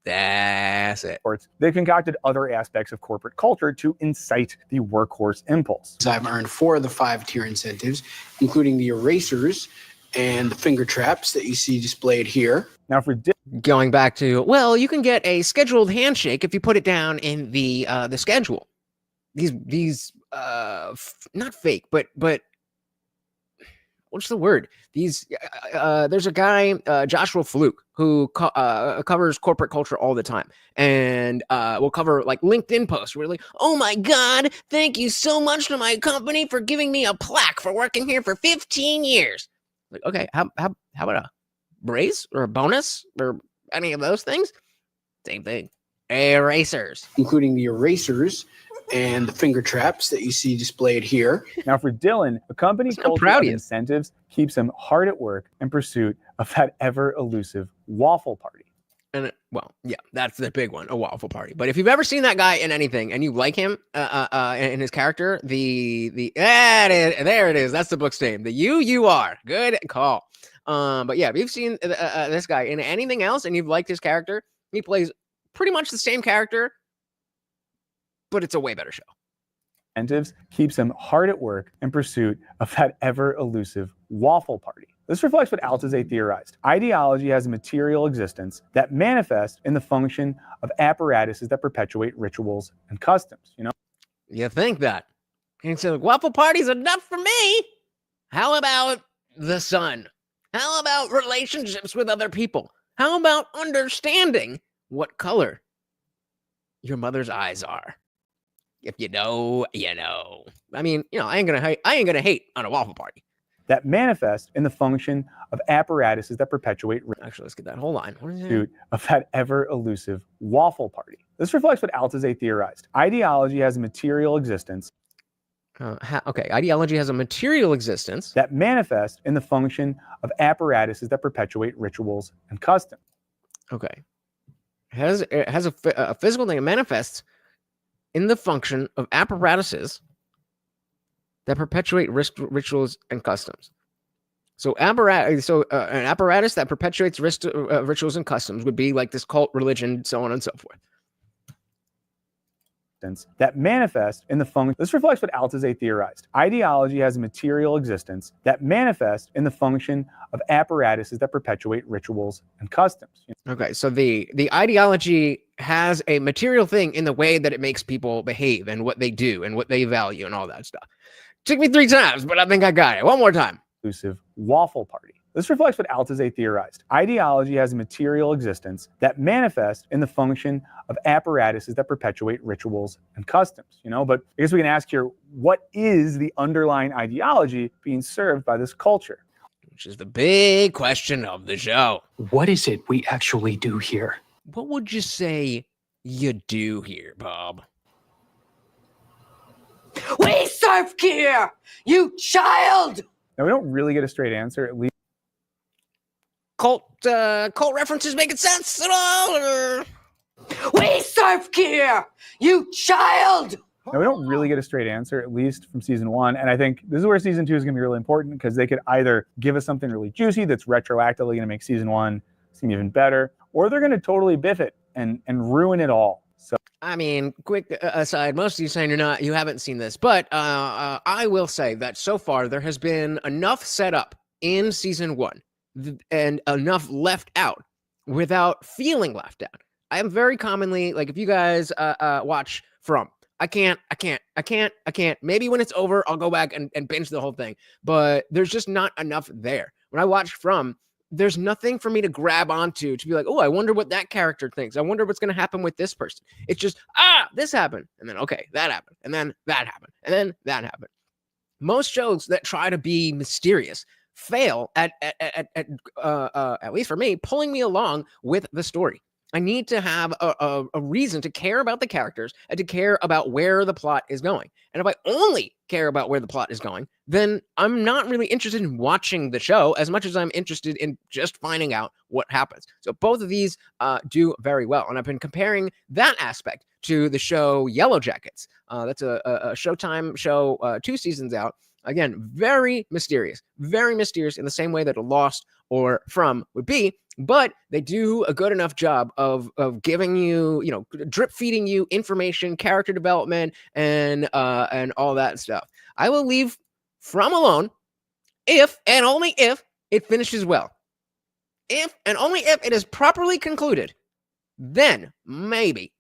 [SPEAKER 1] That's it.
[SPEAKER 2] They've concocted other aspects of corporate culture to incite the workhorse impulse.
[SPEAKER 9] I've earned 4 of the 5-tier incentives, including the erasers and the finger traps that you see displayed here.
[SPEAKER 2] Now, for
[SPEAKER 1] going back to, well, you can get a scheduled handshake if you put it down in the schedule. These not fake, but what's the word? These there's a guy, Joshua Fluke, who covers corporate culture all the time, and will cover like LinkedIn posts where like, oh my God, thank you so much to my company for giving me a plaque for working here for 15 years. Like, okay, how about a raise or a bonus or any of those things? Same thing. Erasers.
[SPEAKER 9] Including the erasers and the finger traps that you see displayed here.
[SPEAKER 2] Now, for Dylan, a company culture of incentives keeps him hard at work in pursuit of that ever elusive waffle party.
[SPEAKER 1] And well, yeah, that's the big one, a waffle party. But if you've ever seen that guy in anything and you like him in his character, there it is. That's the book's name. The you are. Good call. But yeah, if you've seen this guy in anything else and you've liked his character, he plays pretty much the same character, but it's a way better show.
[SPEAKER 2] Incentives keeps him hard at work in pursuit of that ever elusive waffle party. This reflects what Althusser theorized. Ideology has a material existence that manifests in the function of apparatuses that perpetuate rituals and customs. You know,
[SPEAKER 1] you think that? And so waffle parties are enough for me. How about the sun? How about relationships with other people? How about understanding what color your mother's eyes are? If you know, you know. I mean, you know, I ain't gonna hate on a waffle party.
[SPEAKER 2] That manifest in the function of apparatuses that perpetuate.
[SPEAKER 1] Actually, let's get that whole line. What is
[SPEAKER 2] it? Of that ever elusive waffle party. This reflects what Althusser theorized. Ideology has a material existence.
[SPEAKER 1] Okay, ideology has a material existence
[SPEAKER 2] that manifests in the function of apparatuses that perpetuate rituals and customs.
[SPEAKER 1] Okay, it has a physical thing. It manifests in the function of apparatuses that perpetuate rituals and customs. So an apparatus that perpetuates rituals and customs would be like this cult, religion, so on and so forth.
[SPEAKER 2] That manifest in the function. This reflects what Althusser theorized. Ideology has a material existence that manifests in the function of apparatuses that perpetuate rituals and customs.
[SPEAKER 1] Okay, so the ideology has a material thing in the way that it makes people behave and what they do and what they value and all that stuff. Took me 3 times, but I think I got it. One more time.
[SPEAKER 2] Elusive waffle party. This reflects what Althusser theorized. Ideology has a material existence that manifests in the function of apparatuses that perpetuate rituals and customs. You know, but I guess we can ask here, what is the underlying ideology being served by this culture?
[SPEAKER 1] Which is the big question of the show.
[SPEAKER 4] What is it we actually do here?
[SPEAKER 1] What would you say you do here, Bob?
[SPEAKER 13] We serve here, you child!
[SPEAKER 2] Now, we don't really get a straight answer, at least.
[SPEAKER 1] Cult references making sense at all? Or?
[SPEAKER 13] We serve here, you child!
[SPEAKER 2] Now, we don't really get a straight answer, at least from season 1. And I think this is where season 2 is going to be really important, because they could either give us something really juicy that's retroactively going to make season 1 seem even better, or they're going to totally biff it and ruin it all. So,
[SPEAKER 1] I mean, quick aside, most of you saying you haven't seen this, but I will say that so far there has been enough setup in season 1 and enough left out without feeling left out. I am very commonly, like if you guys watch From, I can't. Maybe when it's over, I'll go back and binge the whole thing. But there's just not enough there. When I watch From, there's nothing for me to grab onto to be like, oh, I wonder what that character thinks. I wonder what's going to happen with this person. It's just, this happened. And then, okay, that happened. And then that happened. And then that happened. Most shows that try to be mysterious fail at least for me, pulling me along with the story. I need to have a reason to care about the characters and to care about where the plot is going. And if I only care about where the plot is going, then I'm not really interested in watching the show as much as I'm interested in just finding out what happens. So both of these do very well. And I've been comparing that aspect to the show Yellow Jackets. That's a Showtime show, 2 seasons out. Again, very mysterious in the same way that a Lost or From would be, but they do a good enough job of giving you, drip feeding you information, character development, and all that stuff. I will leave From alone if and only if it finishes well. If and only if it is properly concluded, then maybe.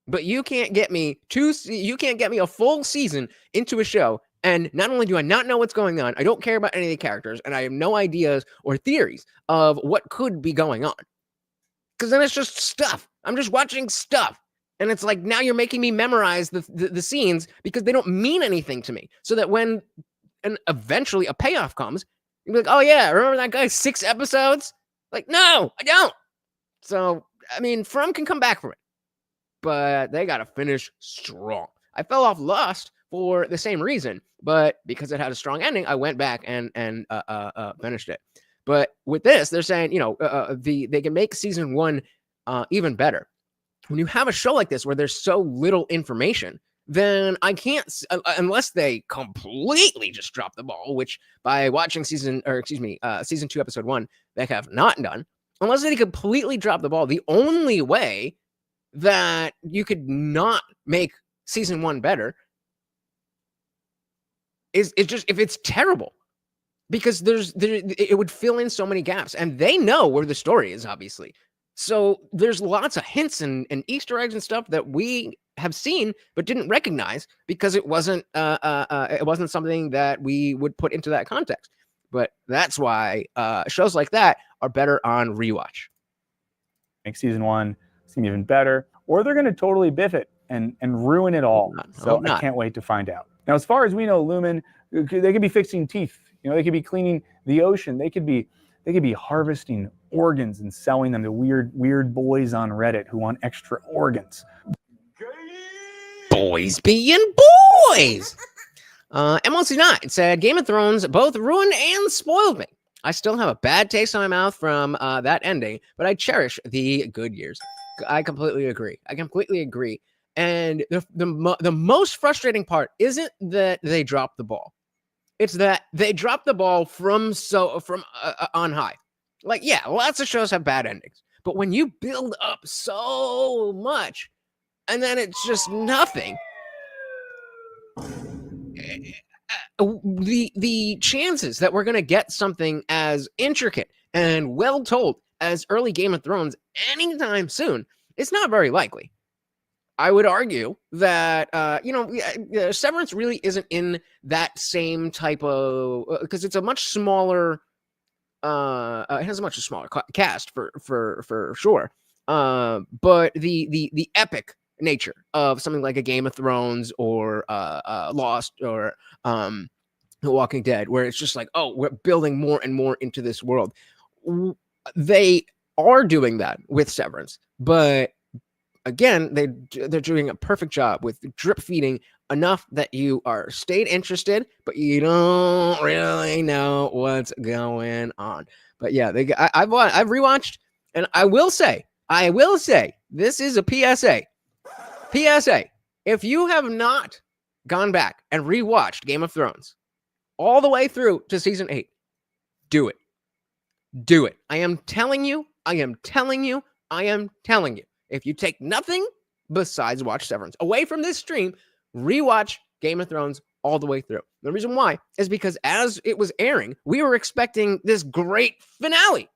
[SPEAKER 1] But you can't get me a full season into a show, and not only do I not know what's going on, I don't care about any of the characters, and I have no ideas or theories of what could be going on. Because then it's just stuff. I'm just watching stuff. And it's like, now you're making me memorize the scenes because they don't mean anything to me. So that when eventually a payoff comes, you'll be like, oh yeah, remember that guy 6 episodes? Like, no, I don't. So, I mean, From can come back from it, but they got to finish strong. I fell off Lost for the same reason, but because it had a strong ending, I went back and finished it. But with this, they're saying, they can make season 1 even better. When you have a show like this where there's so little information, then I can't, unless they completely just drop the ball, which by watching season 2, episode 1, they have not done. Unless they completely drop the ball, the only way that you could not make season 1 better is just if it's terrible, because it would fill in so many gaps, and they know where the story is, obviously. So there's lots of hints and Easter eggs and stuff that we have seen but didn't recognize because it wasn't something that we would put into that context. But that's why shows like that are better on rewatch.
[SPEAKER 2] Make season 1 seem even better, or they're going to totally biff it and ruin it all. I can't wait to find out. Now, as far as we know, Lumen, they could be fixing teeth. They could be cleaning the ocean. They could be harvesting organs and selling them to weird boys on Reddit who want extra organs.
[SPEAKER 1] Boys being boys. MLC9 said Game of Thrones both ruined and spoiled me. I still have a bad taste in my mouth from that ending, but I cherish the good years. I completely agree. And the most frustrating part isn't that they dropped the ball. It's that they dropped the ball from on high. Like, yeah, lots of shows have bad endings, but when you build up so much and then it's just nothing, the chances that we're going to get something as intricate and well told as early Game of Thrones anytime soon, it's not very likely. I would argue that, Severance really isn't in that same type of, because it's a much smaller, it has a much smaller cast for sure. But the epic nature of something like a Game of Thrones or Lost or The Walking Dead, where it's just like, oh, we're building more and more into this world. They are doing that with Severance, but again, they're doing a perfect job with drip feeding enough that you are stayed interested, but you don't really know what's going on. But yeah, I've rewatched, and I will say, this is a PSA. PSA: if you have not gone back and rewatched Game of Thrones all the way through to season 8, do it. Do it. I am telling you. If you take nothing besides watch Severance away from this stream, rewatch Game of Thrones all the way through. The reason why is because as it was airing, we were expecting this great finale.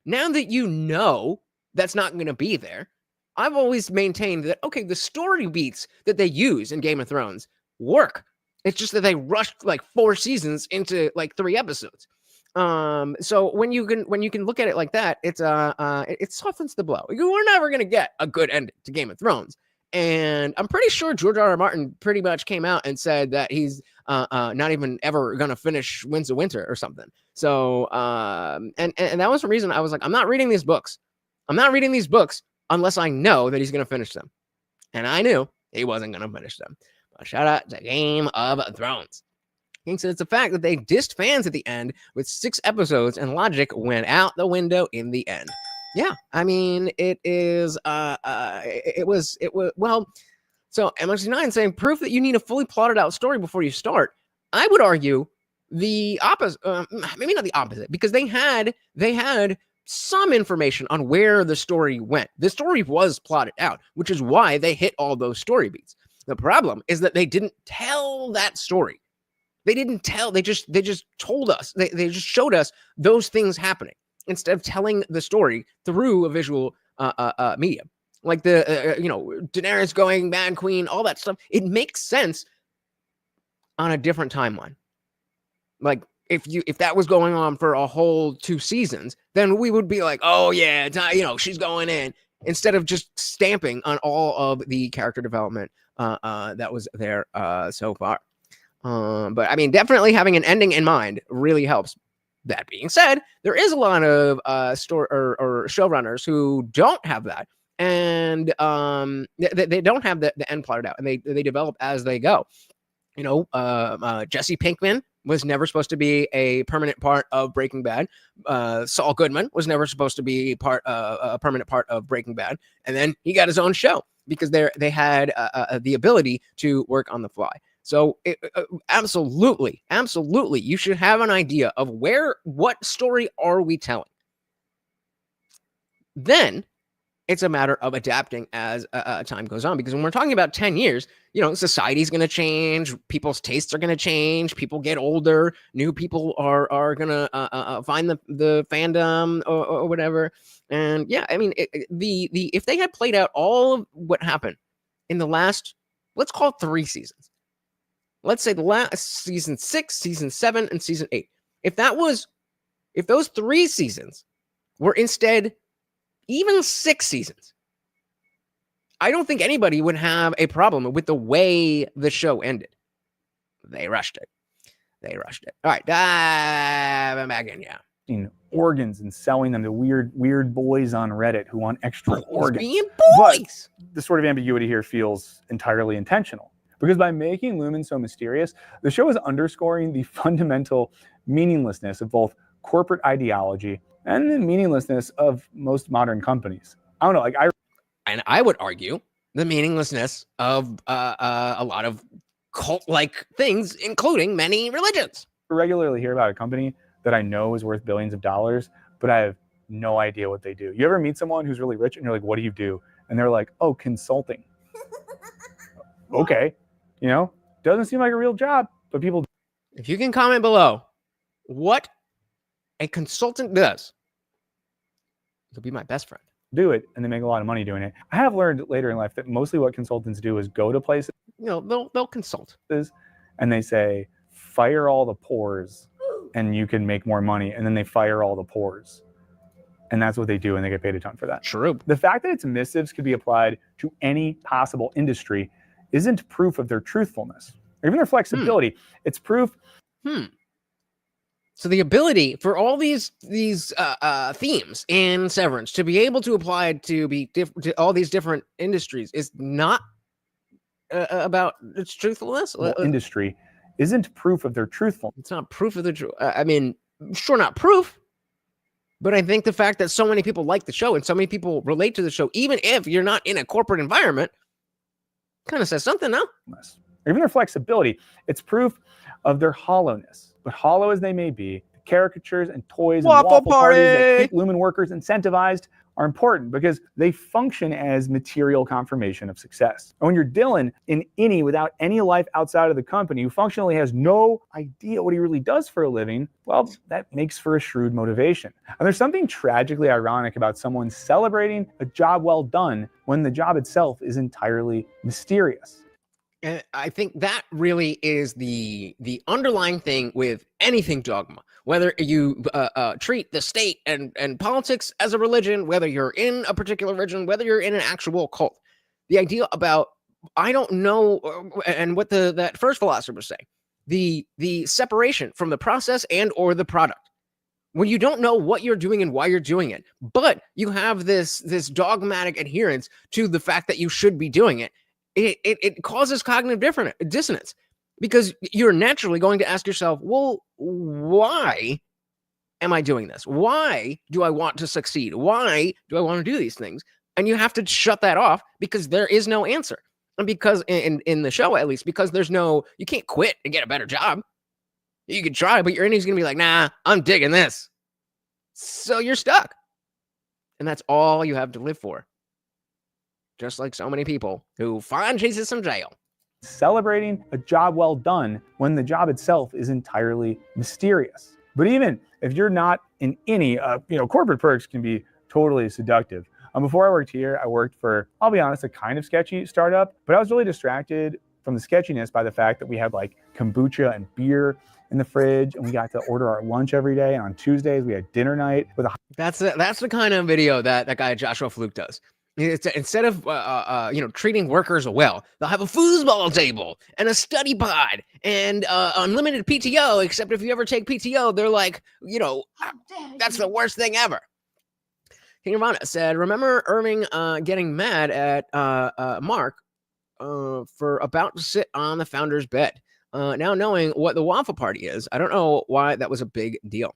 [SPEAKER 1] Now that you know that's not going to be there, I've always maintained that, okay, the story beats that they use in Game of Thrones work. It's just that they rushed like 4 seasons into like 3 episodes. So when you can look at it like that, it softens the blow. You were never gonna get a good ending to Game of Thrones. And I'm pretty sure George R.R. Martin pretty much came out and said that he's not even ever gonna finish Winds of Winter or something. So and that was the reason I was like, I'm not reading these books. I'm not reading these books unless I know that he's gonna finish them. And I knew he wasn't gonna finish them. But shout out to Game of Thrones. King said it's a fact that they dissed fans at the end with 6 episodes, and logic went out the window in the end. Yeah, I mean, it was well. So MX9 saying proof that you need a fully plotted out story before you start. I would argue the opposite, maybe not the opposite, because they had some information on where the story went. The story was plotted out, which is why they hit all those story beats. The problem is that they didn't tell that story. They didn't tell. They just told us. They just showed us those things happening instead of telling the story through a visual medium. Like the Daenerys going Mad Queen, all that stuff. It makes sense on a different timeline. Like if that was going on for a whole 2 seasons, then we would be like, oh yeah, she's going in, instead of just stamping on all of the character development that was there so far. But I mean, definitely having an ending in mind really helps. That being said, there is a lot of or showrunners who don't have that, and they don't have the end plotted out, and they develop as they go. Jesse Pinkman was never supposed to be a permanent part of Breaking Bad. Saul Goodman was never supposed to be a permanent part of Breaking Bad, and then he got his own show because they had the ability to work on the fly. So absolutely, you should have an idea of what story are we telling. Then it's a matter of adapting as time goes on, because when we're talking about 10 years, society's going to change, people's tastes are going to change, people get older, new people are going to find the fandom or whatever. And yeah, I mean, if they had played out all of what happened in the last, let's call it 3 seasons. Let's say the last season 6, season 7, and season 8. If those 3 seasons were instead even 6 seasons, I don't think anybody would have a problem with the way the show ended. They rushed it. All right, I'm back in, yeah.
[SPEAKER 2] Organs and selling them to weird boys on Reddit who want extra organs.
[SPEAKER 1] Being boys.
[SPEAKER 2] But the sort of ambiguity here feels entirely intentional. Because by making Lumen so mysterious, the show is underscoring the fundamental meaninglessness of both corporate ideology and the meaninglessness of most modern companies. I don't know,
[SPEAKER 1] I would argue the meaninglessness of a lot of cult-like things, including many religions.
[SPEAKER 2] I regularly hear about a company that I know is worth billions of dollars, but I have no idea what they do. You ever meet someone who's really rich and you're like, what do you do? And they're like, oh, consulting. Okay. Doesn't seem like a real job, but people.
[SPEAKER 1] If you can comment below what a consultant does, you'll be my best friend.
[SPEAKER 2] Do it, and they make a lot of money doing it. I have learned later in life that mostly what consultants do is go to places.
[SPEAKER 1] They'll consult.
[SPEAKER 2] And they say, fire all the pores, and you can make more money. And then they fire all the pores. And that's what they do, and they get paid a ton for that.
[SPEAKER 1] True.
[SPEAKER 2] The fact that its missives could be applied to any possible industry isn't proof of their truthfulness or even their flexibility. It's proof.
[SPEAKER 1] So the ability for all these themes in Severance to be able to apply to all these different industries is not about its truthfulness.
[SPEAKER 2] Well, industry isn't proof of their truthfulness.
[SPEAKER 1] It's not proof of the truth. I mean, sure, not proof. But I think the fact that so many people like the show and so many people relate to the show, even if you're not in a corporate environment, kind of says something, no?
[SPEAKER 2] Or even their flexibility. It's proof of their hollowness. But hollow as they may be, the caricatures and toys
[SPEAKER 1] Waffle
[SPEAKER 2] and waffle parties that
[SPEAKER 1] party!
[SPEAKER 2] keep Lumen workers incentivized are important because they function as material confirmation of success. And when you're Dylan, an innie without any life outside of the company who functionally has no idea what he really does for a living, well, that makes for a shrewd motivation. And there's something tragically ironic about someone celebrating a job well done when the job itself is entirely mysterious.
[SPEAKER 1] And I think that really is the underlying thing with anything dogma. Whether you treat the state and politics as a religion, whether you're in a particular religion, whether you're in an actual cult, the idea about I don't know, and what that first philosopher was saying, the separation from the process and or the product. When you don't know what you're doing and why you're doing it, but you have this dogmatic adherence to the fact that you should be doing it, it causes cognitive dissonance, because you're naturally going to ask yourself, well, why am I doing this? Why do I want to succeed? Why do I want to do these things? And you have to shut that off because there is no answer. And because in the show, at least, because you can't quit and get a better job. You could try, but your ending's going to be like, nah, I'm digging this. So you're stuck. And that's all you have to live for. Just like so many people who find Jesus in jail.
[SPEAKER 2] Celebrating a job well done when the job itself is entirely mysterious. But even if you're not in any, corporate perks can be totally seductive. Before I worked here, I worked for, I'll be honest, a kind of sketchy startup, but I was really distracted from the sketchiness by the fact that we had like kombucha and beer in the fridge, and we got to order our lunch every day. And on Tuesdays, we had dinner night with a.
[SPEAKER 1] That's the kind of video that guy Joshua Fluke does. Instead of treating workers well, they'll have a foosball table and a study pod and unlimited PTO. Except if you ever take PTO, they're like, that's the worst thing ever. King Ivana said, remember Irving getting mad at Mark for about to sit on the founder's bed. Now knowing what the waffle party is, I don't know why that was a big deal.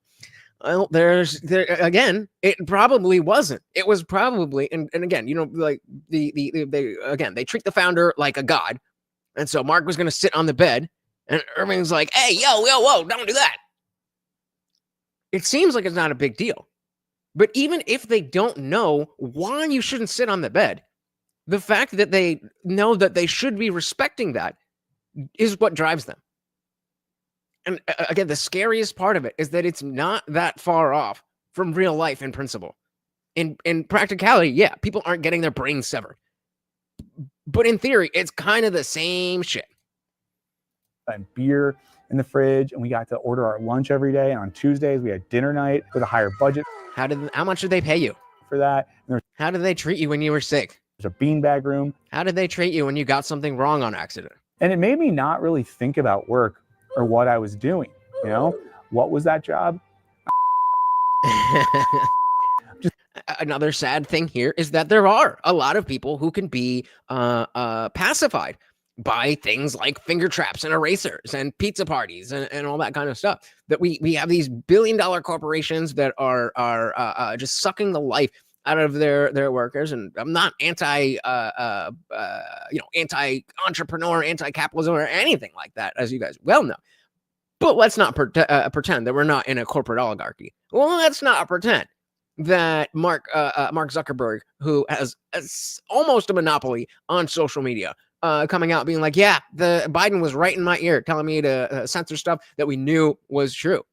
[SPEAKER 1] Well, again, it probably wasn't. It was probably, and again, like they treat the founder like a god. And so Mark was going to sit on the bed and Irving's like, hey, whoa, don't do that. It seems like it's not a big deal. But even if they don't know why you shouldn't sit on the bed, the fact that they know that they should be respecting that is what drives them. And again, the scariest part of it is that it's not that far off from real life in principle. In practicality, yeah, people aren't getting their brains severed. But in theory, it's kind of the same shit.
[SPEAKER 2] And beer in the fridge, and we got to order our lunch every day. And on Tuesdays, we had dinner night with a higher budget.
[SPEAKER 1] How much did they pay you
[SPEAKER 2] for that?
[SPEAKER 1] How did they treat you when you were sick?
[SPEAKER 2] There's a beanbag room.
[SPEAKER 1] How did they treat you when you got something wrong on accident?
[SPEAKER 2] And it made me not really think about work or what I was doing. What was that job?
[SPEAKER 1] Another sad thing here is that there are a lot of people who can be pacified by things like finger traps and erasers and pizza parties and all that kind of stuff. That we have these billion-dollar corporations that are just sucking the life out of their workers. And I'm not anti-entrepreneur, anti-capitalism or anything like that, as you guys well know. But let's not pretend that we're not in a corporate oligarchy. Well, let's not pretend that Mark Zuckerberg, who has almost a monopoly on social media, coming out being like, yeah, the Biden was right in my ear telling me to censor stuff that we knew was true.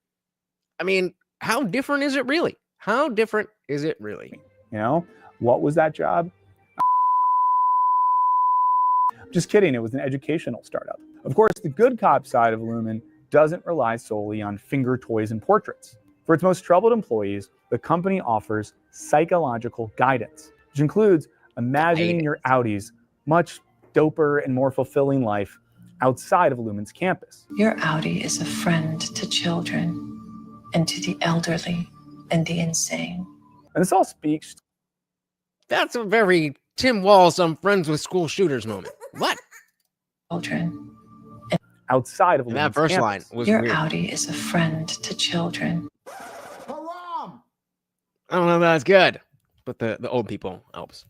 [SPEAKER 1] I mean, how different is it really? How different is it really?
[SPEAKER 2] What was that job? Just kidding. It was an educational startup. Of course, the good cop side of Lumen doesn't rely solely on finger toys and portraits. For its most troubled employees, the company offers psychological guidance, which includes imagining your Audi's much doper and more fulfilling life outside of Lumen's campus.
[SPEAKER 14] Your Audi is a friend to children and to the elderly and the insane.
[SPEAKER 2] And this all speaks.
[SPEAKER 1] That's a very Tim Walz, I'm friends with school shooters moment. What?
[SPEAKER 14] Children.
[SPEAKER 2] Outside of
[SPEAKER 1] that first line was
[SPEAKER 14] your
[SPEAKER 1] weird.
[SPEAKER 14] Audi is a friend to children.
[SPEAKER 1] I don't know if that's good, but the old people helps.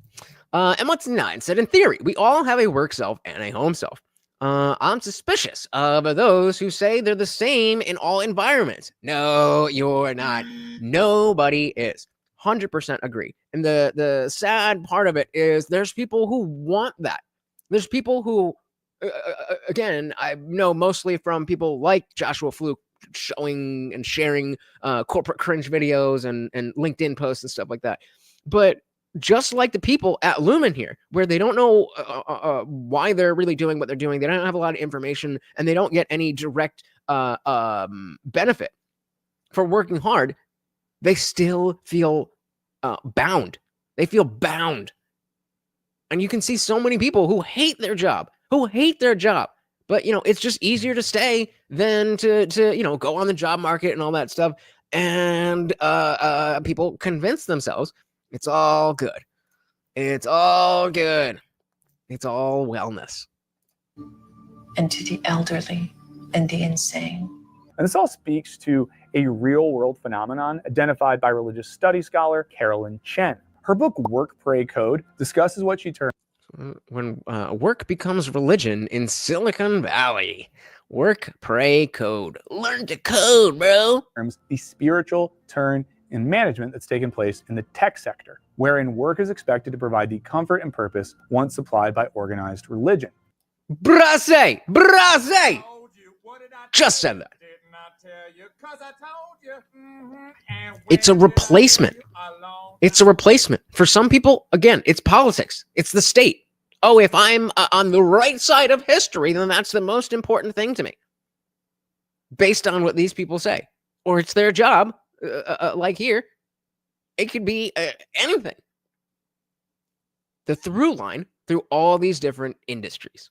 [SPEAKER 1] And what's 9 said, in theory, we all have a work self and a home self. I'm suspicious of those who say they're the same in all environments. No, you're not. Nobody is. 100% agree. And the sad part of it is there's people who want that. There's people who, again, I know mostly from people like Joshua Fluke showing and sharing corporate cringe videos and LinkedIn posts and stuff like that. But just like the people at Lumen here, where they don't know why they're really doing what they're doing, they don't have a lot of information, and they don't get any direct benefit for working hard, they still feel bound. They feel bound. And you can see so many people who hate their job, But, it's just easier to stay than to go on the job market and all that stuff. And people convince themselves it's all good. It's all good. It's all wellness.
[SPEAKER 14] And to the elderly and the insane.
[SPEAKER 2] And this all speaks to a real-world phenomenon identified by religious studies scholar Carolyn Chen. Her book, Work, Pray, Code, discusses what she terms
[SPEAKER 1] when work becomes religion in Silicon Valley. Work, pray, code. Learn to code, bro.
[SPEAKER 2] The spiritual turn in management that's taken place in the tech sector, wherein work is expected to provide the comfort and purpose once supplied by organized religion.
[SPEAKER 1] Brase! Just said that. It's a replacement. It's a replacement. For some people, again, it's politics. It's the state. Oh, if I'm on the right side of history, then that's the most important thing to me. Based on what these people say. Or it's their job, like here. It could be anything. The through line through all these different industries.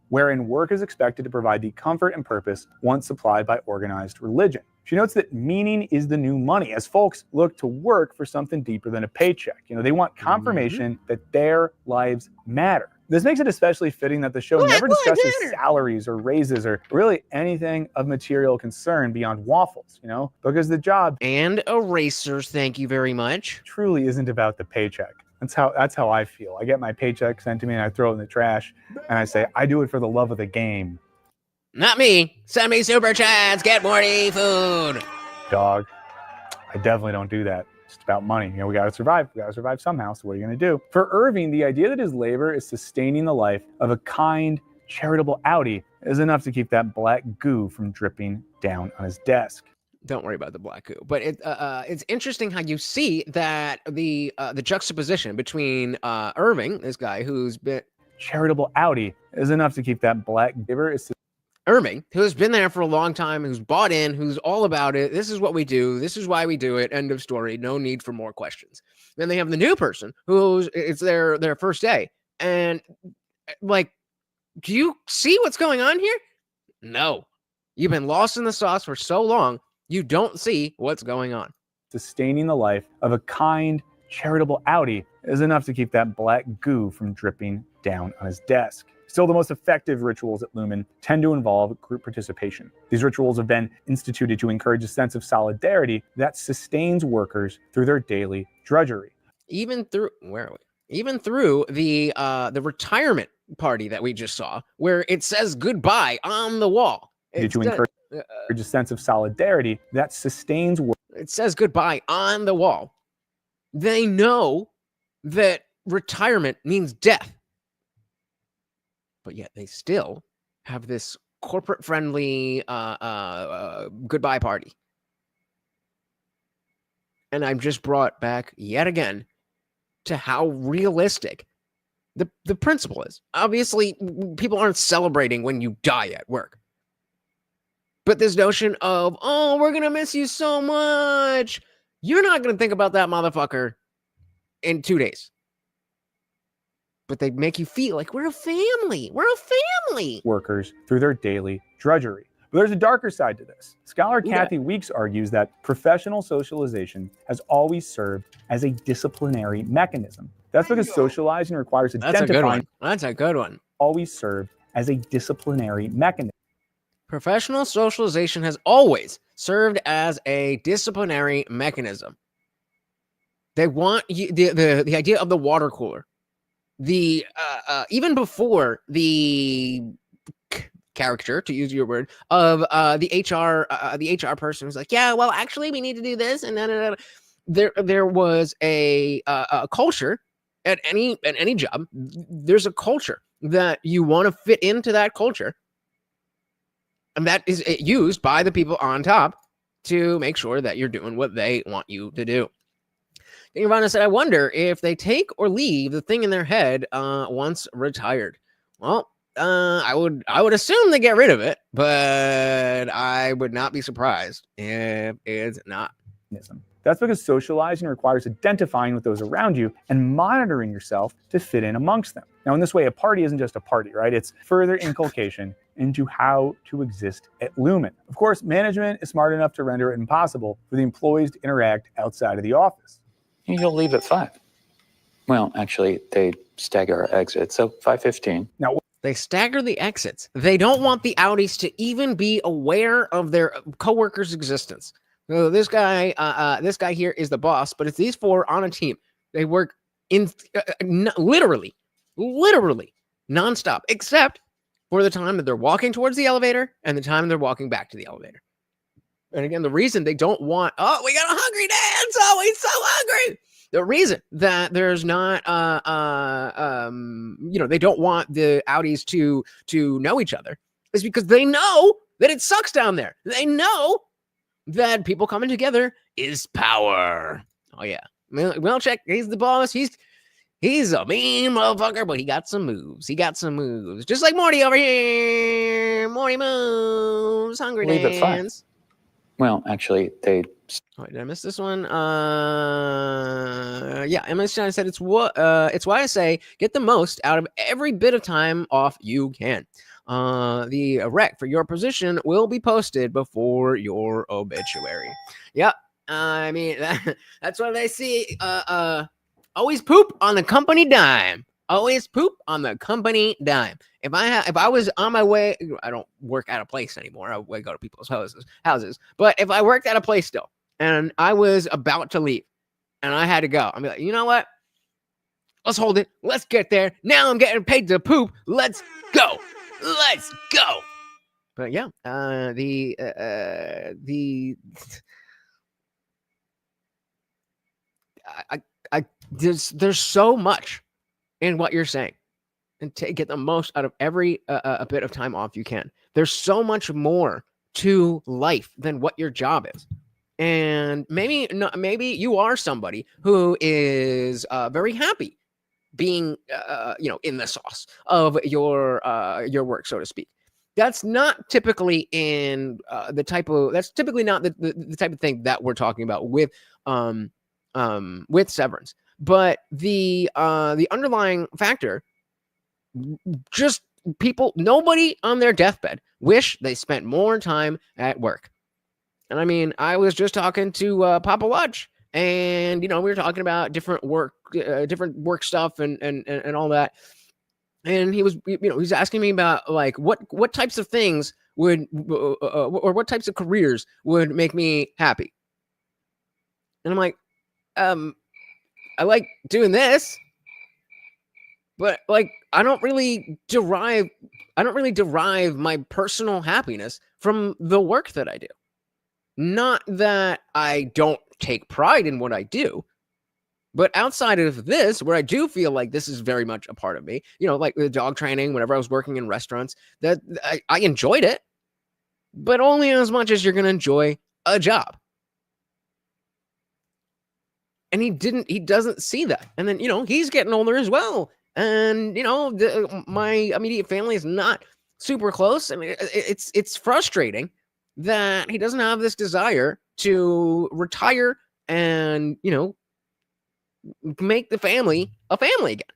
[SPEAKER 2] Wherein work is expected to provide the comfort and purpose once supplied by organized religion. She notes that meaning is the new money as folks look to work for something deeper than a paycheck. They want confirmation that their lives matter. This makes it especially fitting that the show never discusses salaries or raises or really anything of material concern beyond waffles, because the job
[SPEAKER 1] and erasers, thank you very much,
[SPEAKER 2] truly isn't about the paycheck. That's how I feel. I get my paycheck sent to me and I throw it in the trash and I say, I do it for the love of the game.
[SPEAKER 1] Not me. Send me super chats. Get Morty food.
[SPEAKER 2] Dog. I definitely don't do that. It's about money. We got to survive. We got to survive somehow. So what are you going to do? For Irving, the idea that his labor is sustaining the life of a kind, charitable outie is enough to keep that black goo from dripping down on his desk.
[SPEAKER 1] Don't worry about the black goo. But it's interesting how you see that the juxtaposition between Irving, this guy who's been
[SPEAKER 2] charitable outie, is enough to keep that black giver.
[SPEAKER 1] Irving, who's been there for a long time, who's bought in, who's all about it. This is what we do. This is why we do it. End of story. No need for more questions. Then they have the new person it's their first day. And do you see what's going on here? No. You've been lost in the sauce for so long. You don't see what's going on.
[SPEAKER 2] Sustaining the life of a kind, charitable outie is enough to keep that black goo from dripping down on his desk. Still, the most effective rituals at Lumen tend to involve group participation. These rituals have been instituted to encourage a sense of solidarity that sustains workers through their daily drudgery.
[SPEAKER 1] Even through the retirement party that we just saw, where it says goodbye on the wall.
[SPEAKER 2] Did you encourage a sense of solidarity that sustains work?
[SPEAKER 1] It says goodbye on the wall. They know that retirement means death. But yet they still have this corporate-friendly goodbye party. And I'm just brought back yet again to how realistic the principle is. Obviously, people aren't celebrating when you die at work. But this notion of, oh, we're going to miss you so much. You're not going to think about that motherfucker in 2 days. But they make you feel like we're a family. We're a family.
[SPEAKER 2] Workers through their daily drudgery. But there's a darker side to this. Scholar Kathy Weeks argues that professional socialization has always served as a disciplinary mechanism. That's because socializing requires identifying.
[SPEAKER 1] That's a good one.
[SPEAKER 2] Always served as a disciplinary mechanism.
[SPEAKER 1] Professional socialization has always served as a disciplinary mechanism. They want you, the idea of the water cooler. the even before the character, to use your word, of the HR person who's like, yeah, well, actually, we need to do this, and then there was a culture at any job. There's a culture that you want to fit into that culture, and that is used by the people on top to make sure that you're doing what they want you to do. Nirvana said, I wonder if they take or leave the thing in their head once retired. Well, I would assume they get rid of it, but I would not be surprised if it's not.
[SPEAKER 2] That's because socializing requires identifying with those around you and monitoring yourself to fit in amongst them. Now, in this way, a party isn't just a party, right? It's further inculcation into how to exist at Lumen. Of course, management is smart enough to render it impossible for the employees to interact outside of the office.
[SPEAKER 4] You'll leave at 5. Well, actually, they stagger our exit, so 5:15.
[SPEAKER 2] Now,
[SPEAKER 1] they stagger the exits. They don't want the outies to even be aware of their coworkers' existence. So this guy here is the boss, but it's these 4 on a team. They work in literally nonstop, except for the time that they're walking towards the elevator and the time they're walking back to the elevator. And again, the reason they don't want, oh, we got a hungry dance. Oh, he's so hungry. The reason that there's not, they don't want the outies to know each other is because they know that it sucks down there. They know that people coming together is power. Oh yeah, Milchek, he's the boss. He's a mean motherfucker, but he got some moves. Just like Morty over here. Morty moves. Hungry
[SPEAKER 4] Leave
[SPEAKER 1] dance.
[SPEAKER 4] at 5. Well, actually, they.
[SPEAKER 1] Oh, did I miss this one? Yeah, Emma Stein said it's why I say get the most out of every bit of time off you can. The rec for your position will be posted before your obituary. Yep. I mean, that's what they see. Always poop on the company dime. Always poop on the company dime. If I was on my way, I don't work at a place anymore. I go to people's houses. But if I worked at a place still, and I was about to leave, and I had to go, I'd be like, you know what? Let's hold it. Let's get there. Now I'm getting paid to poop. Let's go. Let's go. But yeah, there's so much in what you're saying, and to get the most out of every a bit of time off you can. There's so much more to life than what your job is. And maybe you are somebody who is very happy being in the sauce of your work, so to speak. That's not typically that's typically not the type of thing that we're talking about with Severance. But the underlying factor, just nobody on their deathbed wish they spent more time at work. And I mean, I was just talking to Papa Watch, and we were talking about different work stuff and all that. And he was he's asking me about like what types of things would or what types of careers would make me happy. And I'm like, I like doing this, but like I don't really derive my personal happiness from the work that I do. Not that I don't take pride in what I do, but outside of this, where I do feel like this is very much a part of me, like the dog training, whenever I was working in restaurants, that I enjoyed it, but only as much as you're going to enjoy a job. And he doesn't see that. And then, he's getting older as well. And, my immediate family is not super close. I mean, it's frustrating that he doesn't have this desire to retire and, make the family a family again.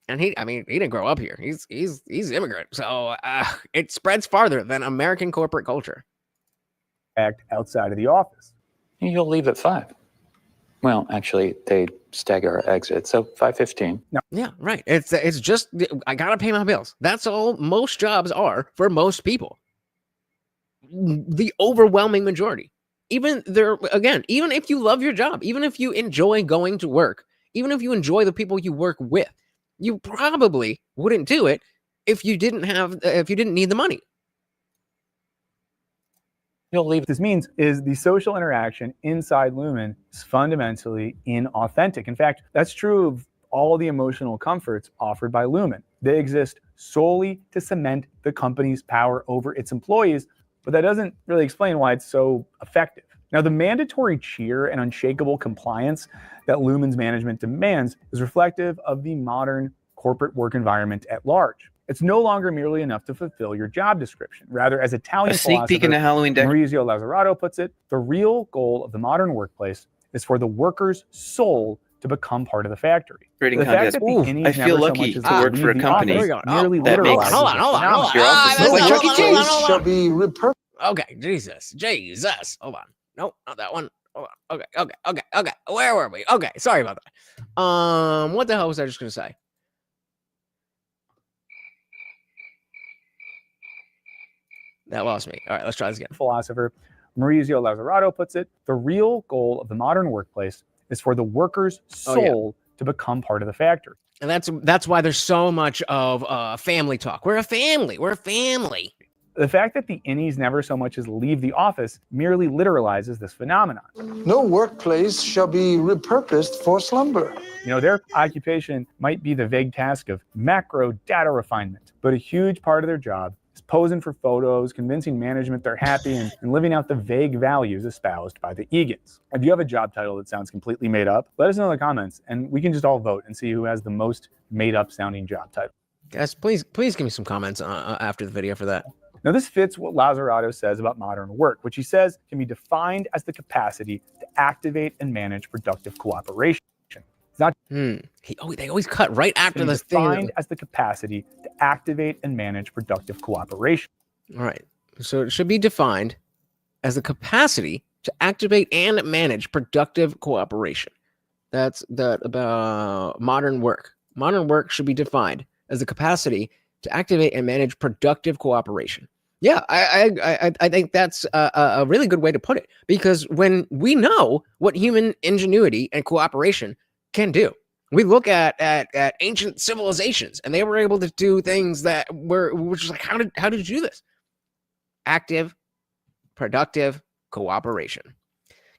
[SPEAKER 1] And he didn't grow up here. He's immigrant. So it spreads farther than American corporate culture.
[SPEAKER 2] Act outside of the office.
[SPEAKER 4] You'll leave at 5. Well, actually, they stagger our exit, so 5:15.
[SPEAKER 2] No.
[SPEAKER 1] Yeah, right. It's just I gotta pay my bills. That's all most jobs are for most people. The overwhelming majority. Even if you love your job, even if you enjoy going to work, Even if you enjoy the people you work with, you probably wouldn't do it if you didn't need the money.
[SPEAKER 2] What this means is the social interaction inside Lumen is fundamentally inauthentic. In fact, that's true of all the emotional comforts offered by Lumen. They exist solely to cement the company's power over its employees, but that doesn't really explain why it's so effective. Now, the mandatory cheer and unshakable compliance that Lumen's management demands is reflective of the modern corporate work environment at large. It's no longer merely enough to fulfill your job description. Rather, as Italian philosopher Maurizio Lazzarato puts it, the real goal of the modern workplace is for the worker's soul to become part of the factory. The fact that the innies
[SPEAKER 15] I feel
[SPEAKER 2] never so
[SPEAKER 15] lucky
[SPEAKER 2] much as
[SPEAKER 15] to work for a
[SPEAKER 2] leave the
[SPEAKER 15] company
[SPEAKER 2] office merely
[SPEAKER 15] that makes.
[SPEAKER 2] literalizes
[SPEAKER 1] Hold on.
[SPEAKER 2] the phenomenon.
[SPEAKER 15] Your office is like Chuck E. Cheese.
[SPEAKER 7] Shall be repurposed.
[SPEAKER 1] Okay, Jesus. Hold on. Nope, not that one. Hold on. Okay. Where were we? Okay, sorry about that. What the hell was I just gonna say? That lost me. All right, let's try this again.
[SPEAKER 2] Philosopher Maurizio Lazzarato puts it, the real goal of the modern workplace is for the worker's soul to become part of the factory.
[SPEAKER 1] And that's why there's so much of family talk. We're a family.
[SPEAKER 2] The fact that the innies never so much as leave the office merely literalizes this phenomenon.
[SPEAKER 7] No workplace shall be repurposed for slumber.
[SPEAKER 2] Their occupation might be the vague task of macro data refinement, but a huge part of their job is posing for photos, convincing management they're happy, and living out the vague values espoused by the Eegans. If you have a job title that sounds completely made up, let us know in the comments, and we can just all vote and see who has the most made-up sounding job title.
[SPEAKER 1] Guys, please give me some comments after the video for that.
[SPEAKER 2] Now, this fits what Lazzarato says about modern work, which he says can be defined as the capacity to activate and manage productive cooperation. It's not.
[SPEAKER 1] They always cut right after this thing.
[SPEAKER 2] Defined as the capacity to activate and manage productive cooperation.
[SPEAKER 1] All right. So it should be defined as the capacity to activate and manage productive cooperation. That's about modern work. Modern work should be defined as the capacity to activate and manage productive cooperation. Yeah, I think that's a really good way to put it, because when we know what human ingenuity and cooperation can do, we look at ancient civilizations, and they were able to do things that we're just like, how did you do this? Active, productive cooperation.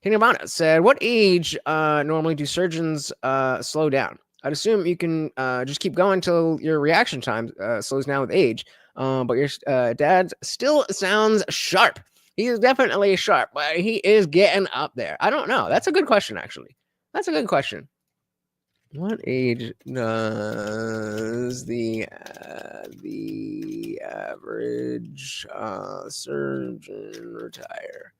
[SPEAKER 1] Kinavana said, what age normally do surgeons slow down? I'd assume you can just keep going until your reaction time slows down with age. But your dad still sounds sharp. He is definitely sharp, but he is getting up there. I don't know. That's a good question, actually. That's a good question. What age does the average surgeon retire?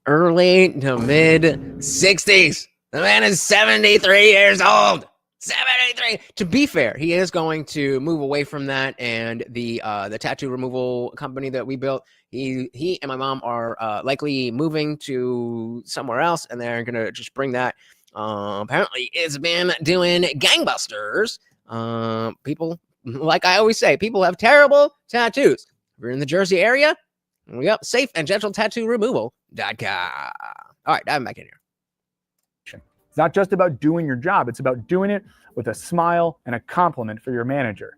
[SPEAKER 1] Early to mid 60s. The man is 73 years old. 73. To be fair, he is going to move away from that, and the tattoo removal company that we built, he and my mom are likely moving to somewhere else, and they're gonna just bring that. Apparently, it's been doing gangbusters. People, like I always say, people have terrible tattoos. If you're in the Jersey area, we got safe and gentle tattoo removal.com. All right, I'm back in here.
[SPEAKER 2] It's not just about doing your job. It's about doing it with a smile and a compliment for your manager.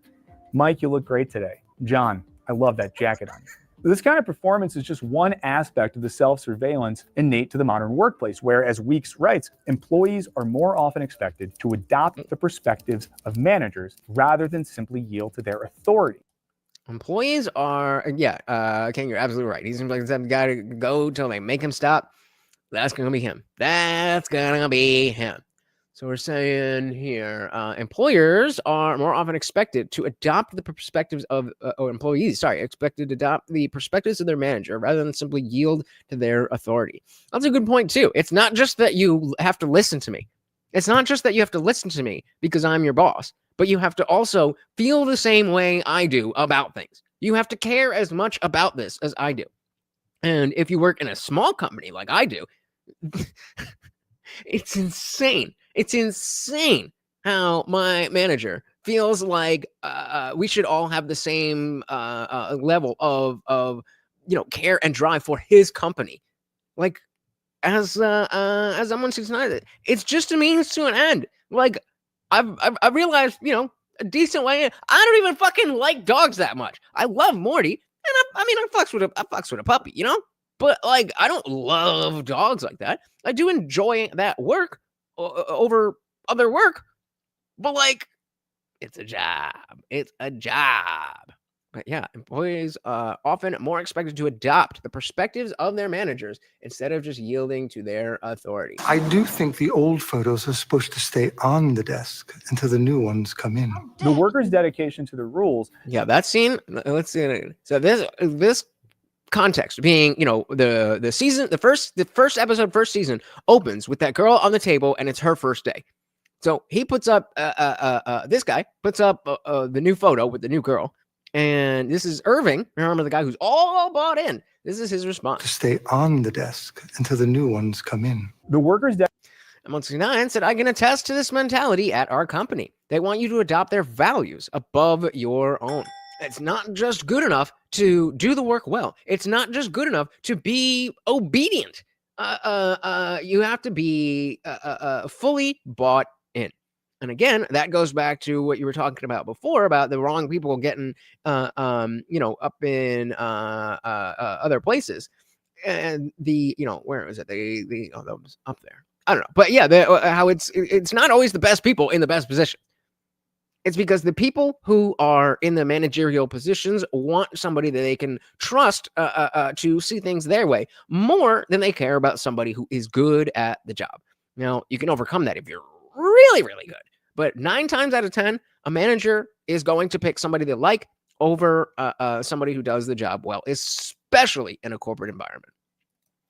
[SPEAKER 2] Mike, you look great today. John, I love that jacket on you. This kind of performance is just one aspect of the self-surveillance innate to the modern workplace, where, as Weeks writes, employees are more often expected to adopt the perspectives of managers rather than simply yield to their authority.
[SPEAKER 1] Employees are, Ken, you're absolutely right. He's like the guy to go till they make him stop. That's going to be him. So we're saying here, employers are more often expected to adopt the perspectives of, expected to adopt the perspectives of their manager rather than simply yield to their authority. That's a good point, too. It's not just that you have to listen to me. It's not just that you have to listen to me because I'm your boss, but you have to also feel the same way I do about things. You have to care as much about this as I do. And if you work in a small company like I do, it's insane. It's insane how my manager feels like we should all have the same level of care and drive for his company. Like, as someone who's not. It's just a means to an end. Like I've realized, a decent way. I don't even fucking like dogs that much. I love Morty, and I fucks with a puppy, But like, I don't love dogs like that. I do enjoy that work over other work, but like, it's a job. It's a job. But yeah, employees often more expected to adopt the perspectives of their managers instead of just yielding to their authority.
[SPEAKER 7] I do think the old photos are supposed to stay on the desk until the new ones come in.
[SPEAKER 2] The worker's dedication to the rules.
[SPEAKER 1] Yeah, that scene. Let's see it. So this context being, the season, the first episode, first season opens with that girl on the table, and it's her first day. So he puts up, this guy puts up the new photo with the new girl. And this is Irving. Remember the guy who's all bought in. This is his response.
[SPEAKER 7] To stay on the desk until the new ones come in.
[SPEAKER 2] The workers'
[SPEAKER 1] and 69 said, I can attest to this mentality at our company. They want you to adopt their values above your own. It's not just good enough to do the work well. It's not just good enough to be obedient. You have to be fully bought in. And again, that goes back to what you were talking about before about the wrong people getting, up in other places, and where is it? That was up there. I don't know, but yeah, how it's not always the best people in the best position. It's because the people who are in the managerial positions want somebody that they can trust to see things their way more than they care about somebody who is good at the job. Now, you can overcome that if you're really, really good. But 9 times out of 10, a manager is going to pick somebody they like over somebody who does the job well, especially in a corporate environment.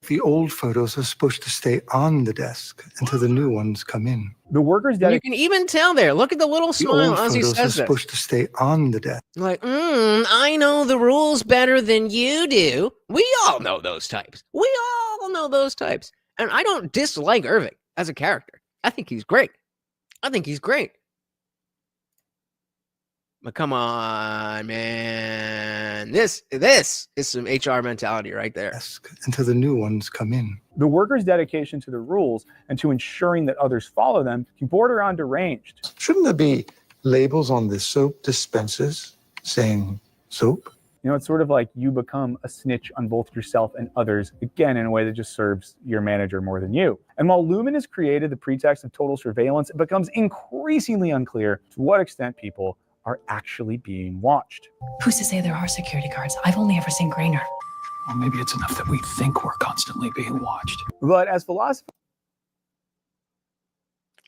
[SPEAKER 7] The old photos are supposed to stay on the desk until the new ones come in.
[SPEAKER 2] The workers'
[SPEAKER 1] you can even tell there. Look at the little smile as he says
[SPEAKER 7] this. Supposed to stay on the desk.
[SPEAKER 1] Like, I know the rules better than you do. We all know those types. And I don't dislike Irving as a character. I think he's great. But come on, man. This is some HR mentality right there.
[SPEAKER 7] Until the new ones come in.
[SPEAKER 2] The workers' dedication to the rules and to ensuring that others follow them can border on deranged.
[SPEAKER 7] Shouldn't there be labels on the soap dispensers saying soap?
[SPEAKER 2] It's sort of like you become a snitch on both yourself and others, again, in a way that just serves your manager more than you. And while Lumen has created the pretext of total surveillance, it becomes increasingly unclear to what extent people are actually being watched.
[SPEAKER 15] Who's to say there are security guards? I've only ever seen Grainer.
[SPEAKER 12] Well, maybe it's enough that we think we're constantly being watched.
[SPEAKER 2] But as philosophers,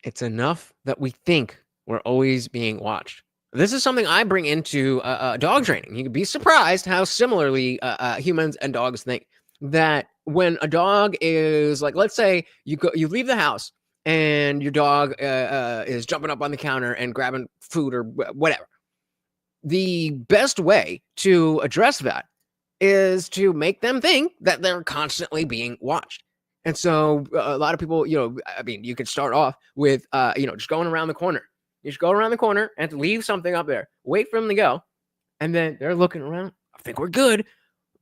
[SPEAKER 1] it's enough that we think we're always being watched. This is something I bring into dog training. You can be surprised how similarly humans and dogs think. That when a dog is like, let's say you leave the house and your dog is jumping up on the counter and grabbing food or whatever. The best way to address that is to make them think that they're constantly being watched. And so a lot of people, you could start off with, just going around the corner. You just go around the corner and leave something up there. Wait for them to go. And then they're looking around. I think we're good.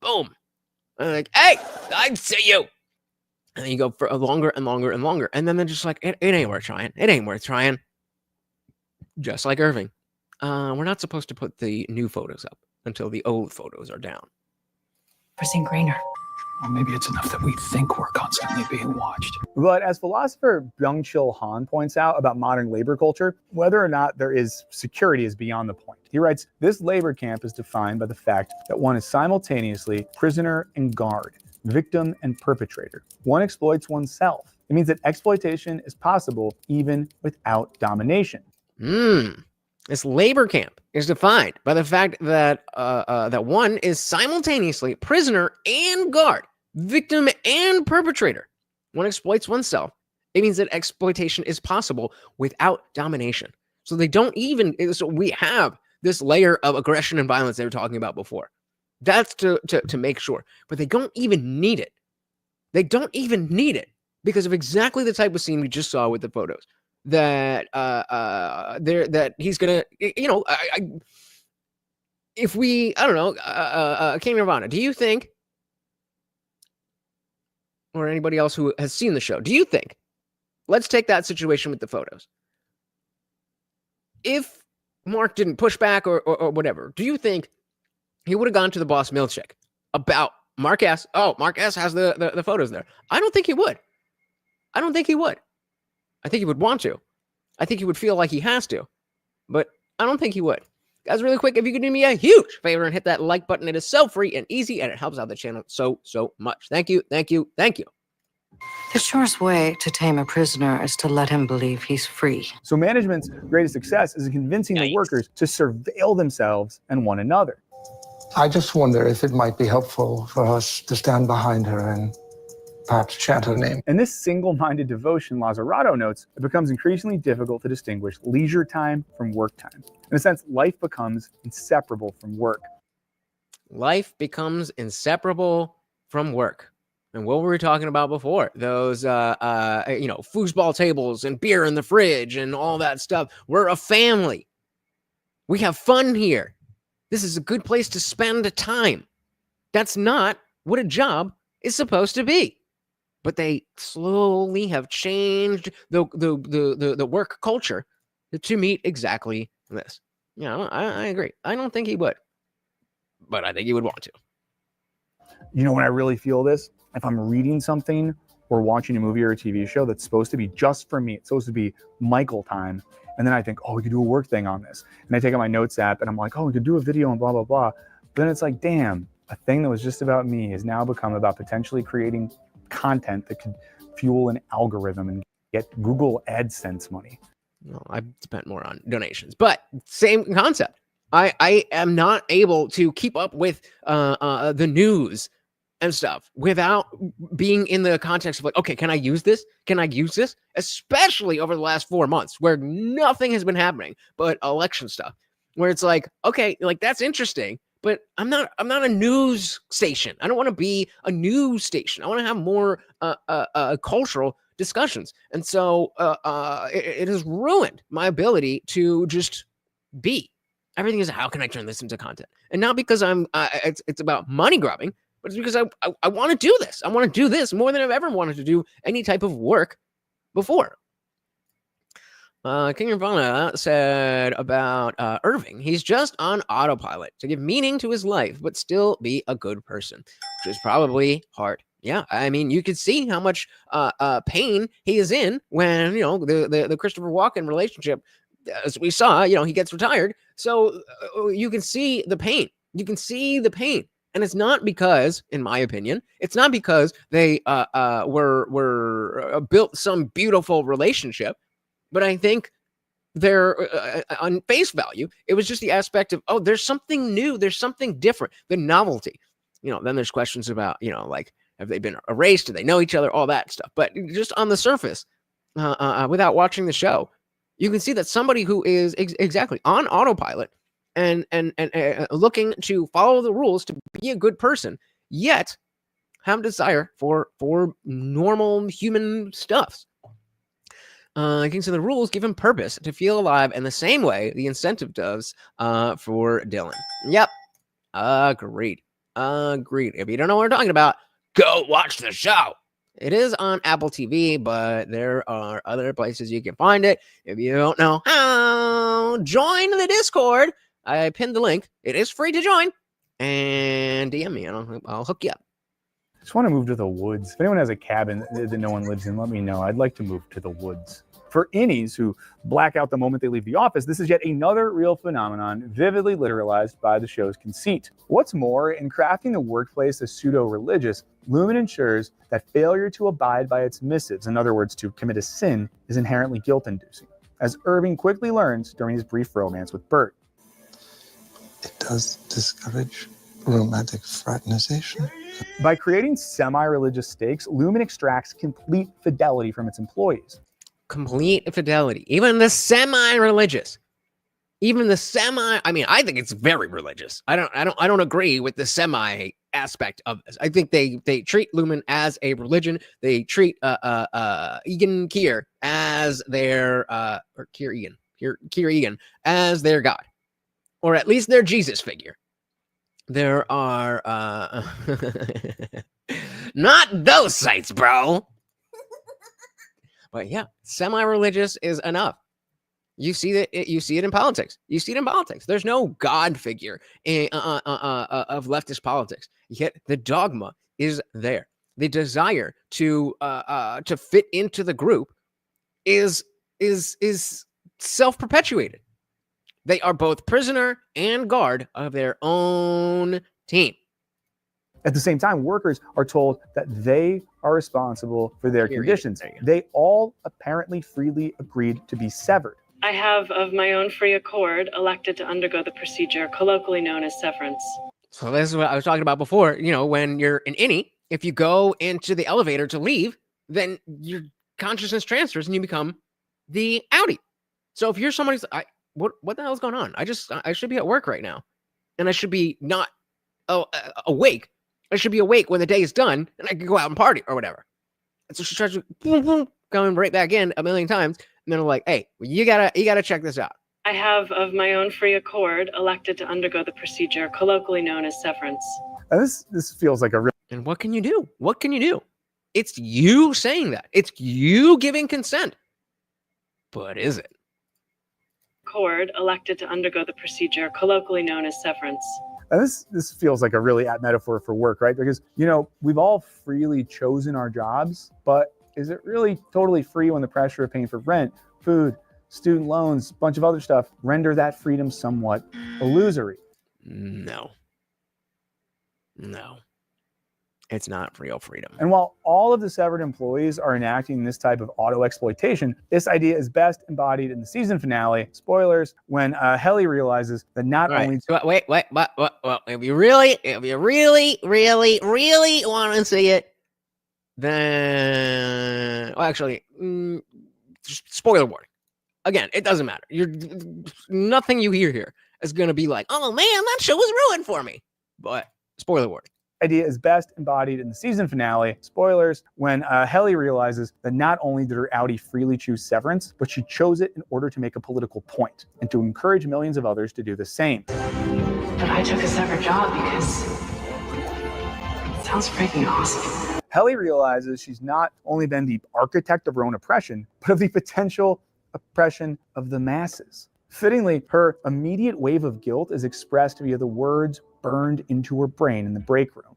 [SPEAKER 1] Boom. And they're like, hey, I see you. And then you go for a longer and longer and longer. And then they're just like, it ain't worth trying. It ain't worth trying. Just like Irving. We're not supposed to put the new photos up until the old photos are down.
[SPEAKER 15] For seeing Grainer.
[SPEAKER 12] Well, maybe it's enough that we think we're constantly being watched.
[SPEAKER 2] But as philosopher Byung-Chul Han points out about modern labor culture, whether or not there is security is beyond the point. He writes, this labor camp is defined by the fact that one is simultaneously prisoner and guard, victim and perpetrator. One exploits oneself. It means that exploitation is possible even without domination.
[SPEAKER 1] This labor camp is defined by the fact that that one is simultaneously prisoner and guard, victim and perpetrator. One exploits oneself. It means that exploitation is possible without domination. So they don't even. So we have this layer of aggression and violence they were talking about before. That's to make sure, but they don't even need it. They don't even need it because of exactly the type of scene we just saw with the photos. That that he's gonna, if we, I don't know, King Nirvana, do you think or anybody else who has seen the show, do you think, let's take that situation with the photos. If Mark didn't push back or whatever, do you think he would have gone to the boss Milchick about Mark S? Oh, Mark S has the photos there. I don't think he would. I don't think he would. I think he would want to. I think he would feel like he has to. But I don't think he would. Guys, really quick, if you could do me a huge favor and hit that like button, it is so free and easy, and it helps out the channel so much. Thank you, thank you, thank you.
[SPEAKER 13] The surest way to tame a prisoner is to let him believe he's free.
[SPEAKER 2] So management's greatest success is in convincing the workers to surveil themselves and one another.
[SPEAKER 7] I just wonder if it might be helpful for us to stand behind her and perhaps chant her name.
[SPEAKER 2] In this single-minded devotion, Lazzarato notes, it becomes increasingly difficult to distinguish leisure time from work time. In a sense, life becomes inseparable from work.
[SPEAKER 1] Life becomes inseparable from work. And what were we talking about before? Those, foosball tables and beer in the fridge and all that stuff. We're a family. We have fun here. This is a good place to spend time. That's not what a job is supposed to be. But they slowly have changed the work culture to meet exactly this. I agree. I don't think he would. But I think he would want to.
[SPEAKER 2] You know when I really feel this? If I'm reading something or watching a movie or a TV show that's supposed to be just for me, it's supposed to be Michael time, and then I think, oh, we could do a work thing on this. And I take out my notes app and I'm like, oh, we could do a video and blah, blah, blah. But then it's like, damn, a thing that was just about me has now become about potentially creating content that could fuel an algorithm and get Google AdSense money.
[SPEAKER 1] No, I've spent more on donations, but same concept. I am not able to keep up with the news and stuff without being in the context of like, okay, can I use this? Can I use this? Especially over the last 4 months where nothing has been happening but election stuff, where it's like, okay, like that's interesting, but I'm not a news station. I don't want to be a news station. I want to have more cultural discussions. And so it has ruined my ability to just be. Everything is, how can I turn this into content? And not because it's about money grubbing, but it's because I want to do this. I want to do this more than I've ever wanted to do any type of work before. King Nirvana said about Irving, he's just on autopilot to give meaning to his life, but still be a good person, which is probably hard. Yeah, I mean, you could see how much pain he is in when, the Christopher Walken relationship, as we saw, he gets retired. So you can see the pain. You can see the pain. And it's not because, in my opinion, it's not because they were built some beautiful relationship, but I think they're on face value. It was just the aspect of, oh, there's something new, there's something different, the novelty. Then there's questions about, like, have they been erased? Do they know each other? All that stuff. But just on the surface, without watching the show, you can see that somebody who is exactly on autopilot and looking to follow the rules to be a good person, yet have desire for normal human stuffs. King said the rules give him purpose to feel alive in the same way the incentive does for Dylan. Yep. Agreed. If you don't know what we're talking about, go watch the show. It is on Apple TV, but there are other places you can find it. If you don't know how, join the Discord. I pinned the link. It is free to join. And DM me, and I'll hook you up.
[SPEAKER 2] I just want to move to the woods. If anyone has a cabin that no one lives in, let me know. I'd like to move to the woods. For innies who black out the moment they leave the office, this is yet another real phenomenon vividly literalized by the show's conceit. What's more, in crafting the workplace as pseudo-religious, Lumen ensures that failure to abide by its missives, in other words, to commit a sin, is inherently guilt-inducing, as Irving quickly learns during his brief romance with Bert.
[SPEAKER 7] It does discourage romantic fraternization.
[SPEAKER 2] By creating semi-religious stakes, Lumen extracts complete fidelity from its employees.
[SPEAKER 1] Complete fidelity. Even the semi-religious. I think it's very religious. I don't agree with the semi aspect of this. I think they treat Lumen as a religion. They treat Egan Keir as their or Keir Egan as their god, or at least their Jesus figure. There are Not those sites, bro. But yeah, semi-religious is enough. You see that. You see it in politics. You see it in politics. There's no God figure of leftist politics. Yet the dogma is there. The desire to fit into the group is self-perpetuated. They are both prisoner and guard of their own team.
[SPEAKER 2] At the same time, workers are told that they are responsible for their conditions. They all apparently freely agreed to be severed.
[SPEAKER 3] I have, of my own free accord, elected to undergo the procedure colloquially known as severance.
[SPEAKER 1] So this is what I was talking about before. You know, when you're an innie, if you go into the elevator to leave, then your consciousness transfers and you become the outie. So if you're somebody's, what the hell's going on? I should be at work right now, and I should be not awake. I should be awake when the day is done, and I can go out and party or whatever. And so she tries to going right back in a million times, and then I'm like, hey, you gotta check this out.
[SPEAKER 3] I have, of my own free accord, elected to undergo the procedure colloquially known as severance.
[SPEAKER 2] And this feels like a real.
[SPEAKER 1] And what can you do? What can you do? It's you saying that. It's you giving consent. But is it?
[SPEAKER 3] Accord elected to undergo the procedure colloquially known as severance.
[SPEAKER 2] And this feels like a really apt metaphor for work, right? Because, you know, we've all freely chosen our jobs, but is it really totally free when the pressure of paying for rent, food, student loans, a bunch of other stuff render that freedom somewhat illusory?
[SPEAKER 1] No. It's not real freedom.
[SPEAKER 2] And while all of the severed employees are enacting this type of auto-exploitation, this idea is best embodied in the season finale. Spoilers, when Helly realizes that not only...
[SPEAKER 1] Wait, well, if you really want to see it, then... Well, actually, spoiler warning. Again, it doesn't matter. Nothing you hear here is going to be like, oh man, that show was ruined for me. But spoiler warning.
[SPEAKER 2] Idea is best embodied in the season finale. Spoilers, when Helly realizes that not only did her outie freely choose severance, but she chose it in order to make a political point and to encourage millions of others to do the same.
[SPEAKER 14] But I took a severed job because it sounds freaking awesome.
[SPEAKER 2] Helly realizes she's not only been the architect of her own oppression, but of the potential oppression of the masses. Fittingly, her immediate wave of guilt is expressed via the words burned into her brain in the break room.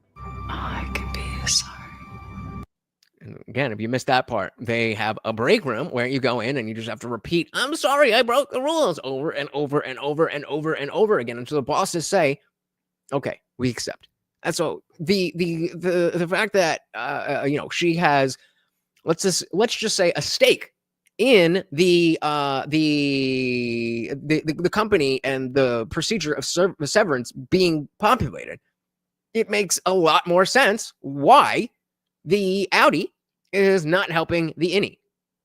[SPEAKER 14] I can be sorry.
[SPEAKER 1] And again, if you missed that part, they have a break room where you go in and you just have to repeat, I'm sorry, I broke the rules over and over and over and over and over again until the bosses say, okay, we accept. And so the fact that you know, she has, let's just say, a stake in the company and the procedure of severance being populated, it makes a lot more sense why the outie is not helping the innie.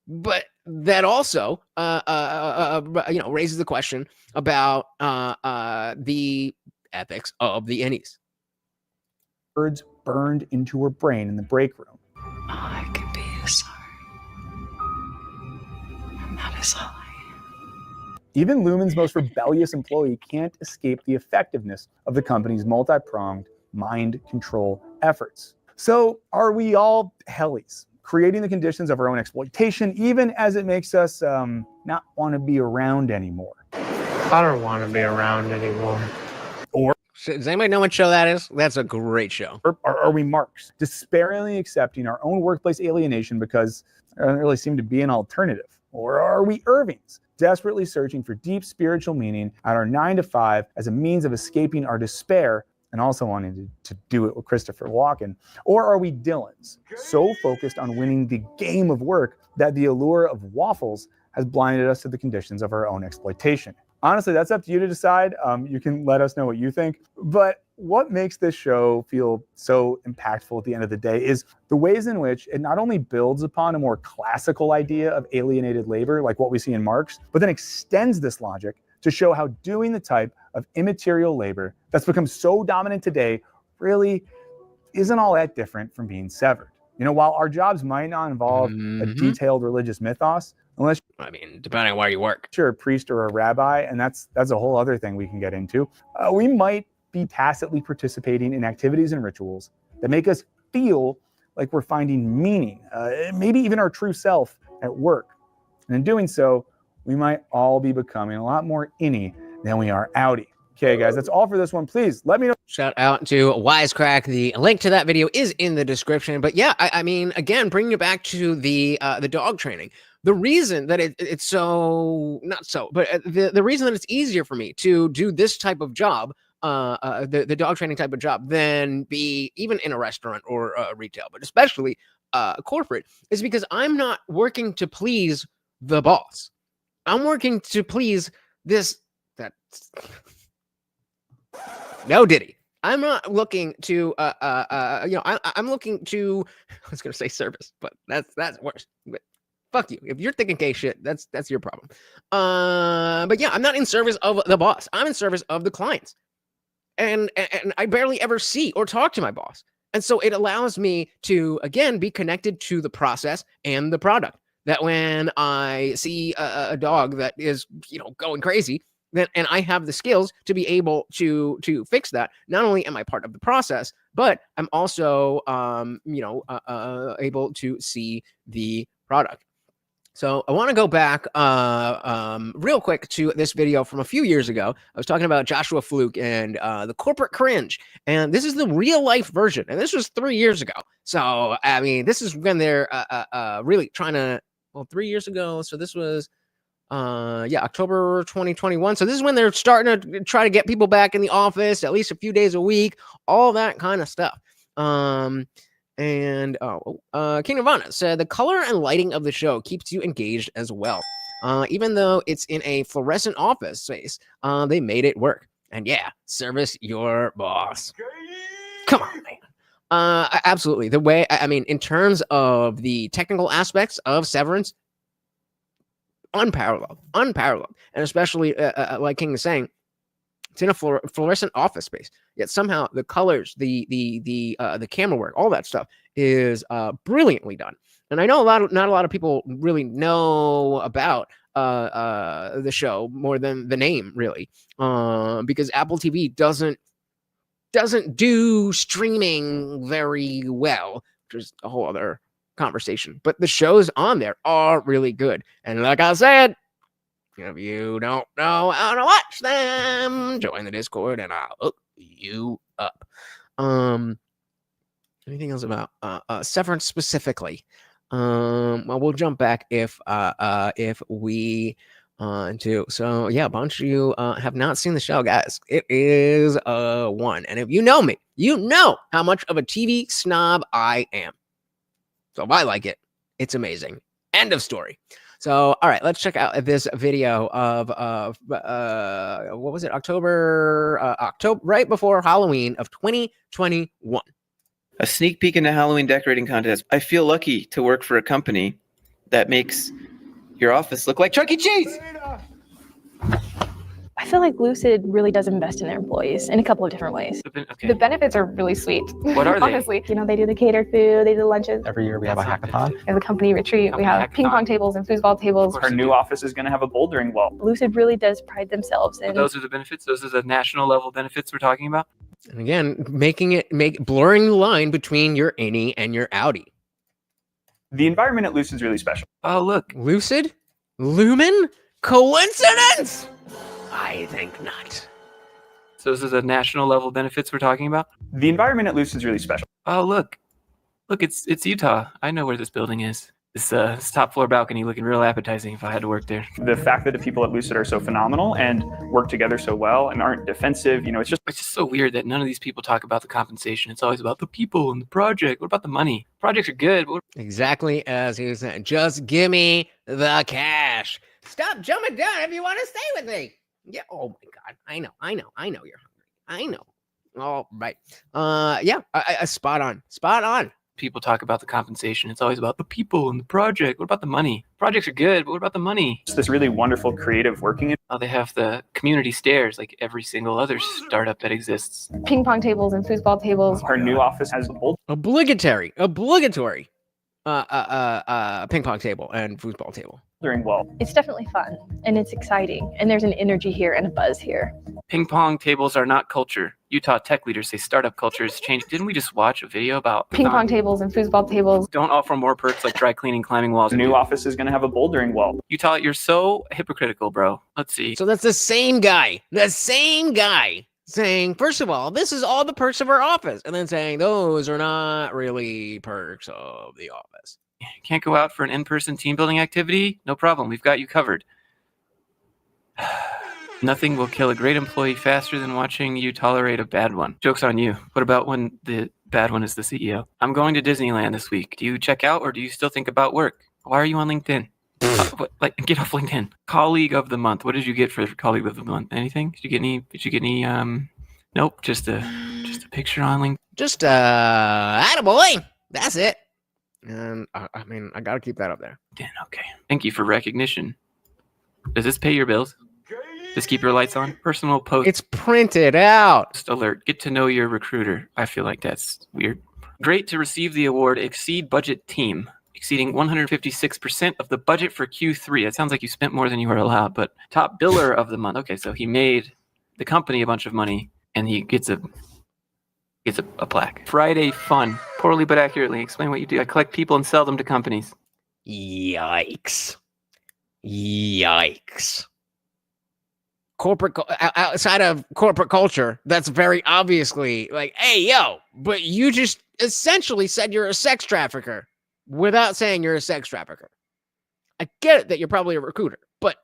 [SPEAKER 1] But that also you know, raises the question about the ethics of the innies.
[SPEAKER 2] Words burned into her brain in the break room.
[SPEAKER 14] I can be sorry. That is all.
[SPEAKER 2] Even Lumen's most rebellious employee can't escape the effectiveness of the company's multi-pronged mind control efforts. So are we all Hellies, creating the conditions of our own exploitation, even as it makes us not want to be around anymore?
[SPEAKER 16] I don't want to be around anymore.
[SPEAKER 2] Or
[SPEAKER 1] does anybody know what show that is? That's a great show.
[SPEAKER 2] Or are we Marx, despairingly accepting our own workplace alienation because there doesn't really seem to be an alternative? Or are we Irvings, desperately searching for deep spiritual meaning at our 9-to-5 as a means of escaping our despair and also wanting to do it with Christopher Walken? Or are we Dylans, so focused on winning the game of work that the allure of waffles has blinded us to the conditions of our own exploitation? Honestly, that's up to you to decide. You can let us know what you think. But what makes this show feel so impactful at the end of the day is the ways in which it not only builds upon a more classical idea of alienated labor, like what we see in Marx, but then extends this logic to show how doing the type of immaterial labor that's become so dominant today really isn't all that different from being severed. You know, while our jobs might not involve a detailed religious mythos, unless,
[SPEAKER 1] I mean, depending on where you work,
[SPEAKER 2] you're a priest or a rabbi, and that's a whole other thing we can get into. We might be tacitly participating in activities and rituals that make us feel like we're finding meaning, maybe even our true self at work. And in doing so, we might all be becoming a lot more inny than we are outy. Okay, guys, that's all for this one. Please let me know.
[SPEAKER 1] Shout out to Wisecrack. The link to that video is in the description. But yeah, I mean, again, bringing it back to the dog training. The reason that it's so, not so, but the reason that it's easier for me to do this type of job, the dog training type of job, than be even in a restaurant or retail, but especially corporate, is because I'm not working to please the boss. I'm working to please that. No, Diddy. I'm not looking to, I'm looking to, I was going to say service, but that's worse. But fuck you. If you're thinking gay shit, that's your problem. But yeah, I'm not in service of the boss. I'm in service of the clients. And I barely ever see or talk to my boss. And so it allows me to, again, be connected to the process and the product. That when I see a dog that is, going crazy, and I have the skills to be able to fix that. Not only am I part of the process, but I'm also, able to see the product. So I want to go back real quick to this video from a few years ago. I was talking about Joshua Fluke and the corporate cringe. And this is the real life version. And this was 3 years ago. So, I mean, this is when they're really trying to, 3 years ago. So this was, October 2021. So this is when they're starting to try to get people back in the office at least a few days a week, all that kind of stuff. King Nirvana said the color and lighting of the show keeps you engaged as well. Even though it's in a fluorescent office space, they made it work. And yeah, service your boss. Come on, man. Absolutely. The way, I mean, in terms of the technical aspects of Severance, unparalleled, and especially like King is saying, it's in a fluorescent office space. Yet somehow the colors, the camera work, all that stuff is brilliantly done. And I know not a lot of people really know about the show more than the name, really, because Apple TV doesn't do streaming very well, which is a whole other conversation. But the shows on there are really good. And like I said, if you don't know how to watch them, join the Discord and I'll hook you up. Anything else about Severance specifically? Well, we'll jump back if we do. So yeah, a bunch of you have not seen the show, guys. It is one. And if you know me, you know how much of a TV snob I am. So if I like it, it's amazing. End of story. So, all right, let's check out this video of what was it? October, right before Halloween of 2021.
[SPEAKER 17] A sneak peek into Halloween decorating contest. I feel lucky to work for a company that makes your office look like Chuck E. Cheese.
[SPEAKER 18] I feel like Lucid really does invest in their employees in a couple of different ways.
[SPEAKER 17] Okay.
[SPEAKER 18] The benefits are really sweet.
[SPEAKER 17] What are they?
[SPEAKER 18] Honestly, they do the catered food, they do lunches.
[SPEAKER 19] Every year we have a hackathon.
[SPEAKER 18] We have a company retreat. We have ping pong tables and foosball tables.
[SPEAKER 20] Our new office is going to have a bouldering wall.
[SPEAKER 18] Lucid really does pride themselves in.
[SPEAKER 17] Those are the benefits. Those are the national level benefits we're talking about.
[SPEAKER 1] And again, blurring the line between your innie and your outie.
[SPEAKER 20] The environment at Lucid is really special.
[SPEAKER 17] Oh, look.
[SPEAKER 1] Lucid? Lumen? Coincidence? I think not.
[SPEAKER 17] So those are the national level benefits we're talking about?
[SPEAKER 20] The environment at Lucid is really special.
[SPEAKER 17] Oh, look. Look, it's Utah. I know where this building is. This top floor balcony looking real appetizing if I had to work there.
[SPEAKER 20] The fact that the people at Lucid are so phenomenal and work together so well and aren't defensive, it's just
[SPEAKER 17] so weird that none of these people talk about the compensation. It's always about the people and the project. What about the money? Projects are good. Exactly as he was saying. Just give me the cash. Stop jumping down if you want to stay with me. Yeah. Oh my God. I know you're hungry. I know. All right. Yeah. Spot on. People talk about the compensation. It's always about the people and the project. What about the money? Projects are good, but what about the money?
[SPEAKER 20] It's this really wonderful creative working.
[SPEAKER 17] Oh, they have the community stairs like every single other startup that exists.
[SPEAKER 18] Ping pong tables and foosball tables.
[SPEAKER 20] Our new office has
[SPEAKER 1] obligatory ping pong table and foosball table.
[SPEAKER 18] It's definitely fun and it's exciting, and there's an energy here and a buzz here.
[SPEAKER 17] Ping pong tables are not culture. Utah tech leaders say startup culture is changing. Didn't we just watch a video about
[SPEAKER 18] Ping pong tables and foosball tables.
[SPEAKER 17] Don't offer more perks like dry cleaning, climbing walls.
[SPEAKER 20] The new office is going to have a bouldering wall.
[SPEAKER 17] Utah, you're so hypocritical, bro. Let's see.
[SPEAKER 1] So that's the same guy saying, first of all, this is all the perks of our office, and then saying those are not really perks of the office.
[SPEAKER 17] Can't go out for an in-person team building activity? No problem. We've got you covered. Nothing will kill a great employee faster than watching you tolerate a bad one. Joke's on you. What about when the bad one is the CEO? I'm going to Disneyland this week. Do you check out or do you still think about work? Why are you on LinkedIn? Get off LinkedIn. Colleague of the month. What did you get for colleague of the month? Anything? Did you get any? Nope. Just a picture on LinkedIn.
[SPEAKER 1] Just attaboy. That's it. And I mean, I gotta keep that up there.
[SPEAKER 17] Okay. Thank you for recognition. Does this pay your bills? Just keep your lights on. Personal post.
[SPEAKER 1] It's printed out.
[SPEAKER 17] Just alert. Get to know your recruiter. I feel like that's weird. Great to receive the award Exceed Budget Team, exceeding 156% of the budget for Q3. That sounds like you spent more than you were allowed, but top biller of the month. Okay, so he made the company a bunch of money, and he gets a plaque. Friday fun. Poorly but accurately. Explain what you do. I collect people and sell them to companies.
[SPEAKER 1] Yikes. Outside of corporate culture, that's very obviously like, hey, yo, but you just essentially said you're a sex trafficker without saying you're a sex trafficker. I get it that you're probably a recruiter, but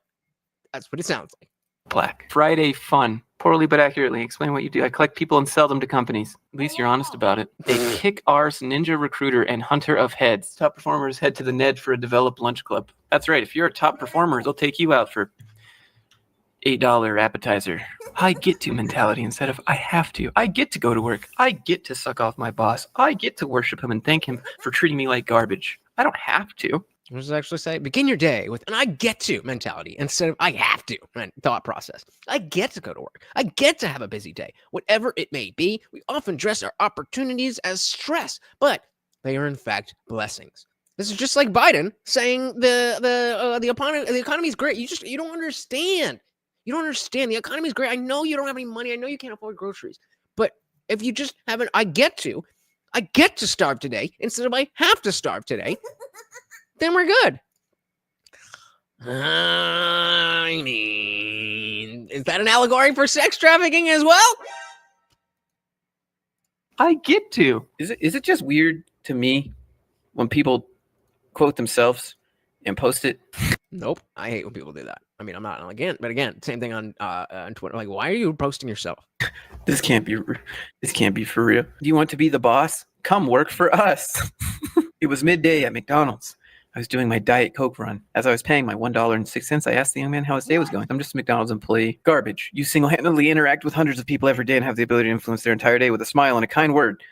[SPEAKER 1] that's what it sounds like.
[SPEAKER 17] Plaque. Friday fun. Poorly but accurately. Explain what you do. I collect people and sell them to companies. At least you're honest about it. A kick-arse ninja recruiter and hunter of heads. Top performers head to the Ned for a developed lunch club. That's right. If you're a top performer, they'll take you out for $8 appetizer. I get to mentality instead of I have to. I get to go to work. I get to suck off my boss. I get to worship him and thank him for treating me like garbage. I don't have to.
[SPEAKER 1] What does it actually say? Begin your day with an I get to mentality instead of I have to thought process. I get to go to work. I get to have a busy day. Whatever it may be, we often dress our opportunities as stress, but they are in fact blessings. This is just like Biden saying the economy is great. You don't understand. You don't understand. The economy is great. I know you don't have any money. I know you can't afford groceries. But if you just have an I get to starve today instead of I have to starve today, then we're good. I mean, is that an allegory for sex trafficking as well?
[SPEAKER 17] I get to. Is it just weird to me when people quote themselves and post it?
[SPEAKER 1] Nope. I hate when people do that. I mean, I'm not but again, same thing on Twitter. Like, why are you posting yourself?
[SPEAKER 17] This can't be for real. Do you want to be the boss? Come work for us. It was midday at McDonald's. I was doing my Diet Coke run. As I was paying my $1.06, I asked the young man how his day was going. I'm just a McDonald's employee. Garbage. You single-handedly interact with hundreds of people every day and have the ability to influence their entire day with a smile and a kind word.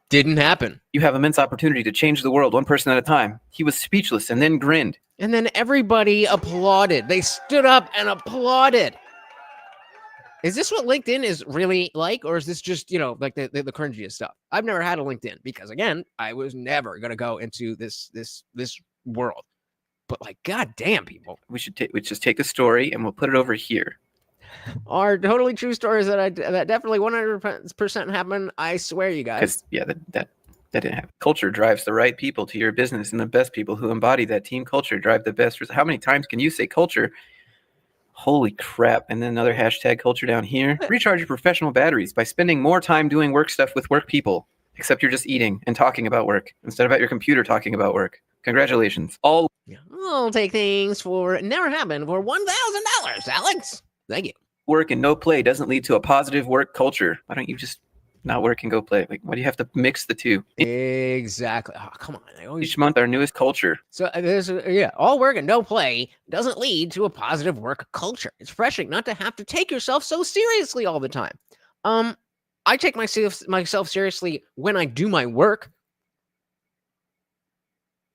[SPEAKER 1] Didn't happen.
[SPEAKER 17] You have immense opportunity to change the world one person at a time. He was speechless and then grinned.
[SPEAKER 1] And then everybody applauded. They stood up and applauded. Is this what LinkedIn is really like? Or is this just, like the cringiest stuff? I've never had a LinkedIn because, again, I was never going to go into this world. But, like, goddamn, people.
[SPEAKER 17] We just take the story and we'll put it over here.
[SPEAKER 1] Are totally true stories that definitely 100% happen. I swear, you guys.
[SPEAKER 17] Because, that didn't happen. Culture drives the right people to your business, and the best people who embody that team culture drive the best. How many times can you say culture? Holy crap. And then another hashtag culture down here. Recharge your professional batteries by spending more time doing work stuff with work people. Except you're just eating and talking about work instead of at your computer talking about work. Congratulations. I'll
[SPEAKER 1] take things for never happened for $1,000, Alex. Thank you.
[SPEAKER 17] Work and no play doesn't lead to a positive work culture. Why don't you just not work and go play? Like, why do you have to mix the two?
[SPEAKER 1] Exactly. Oh, come on.
[SPEAKER 17] Each month, our newest culture.
[SPEAKER 1] So all work and no play doesn't lead to a positive work culture. It's refreshing not to have to take yourself so seriously all the time. I take myself seriously when I do my work.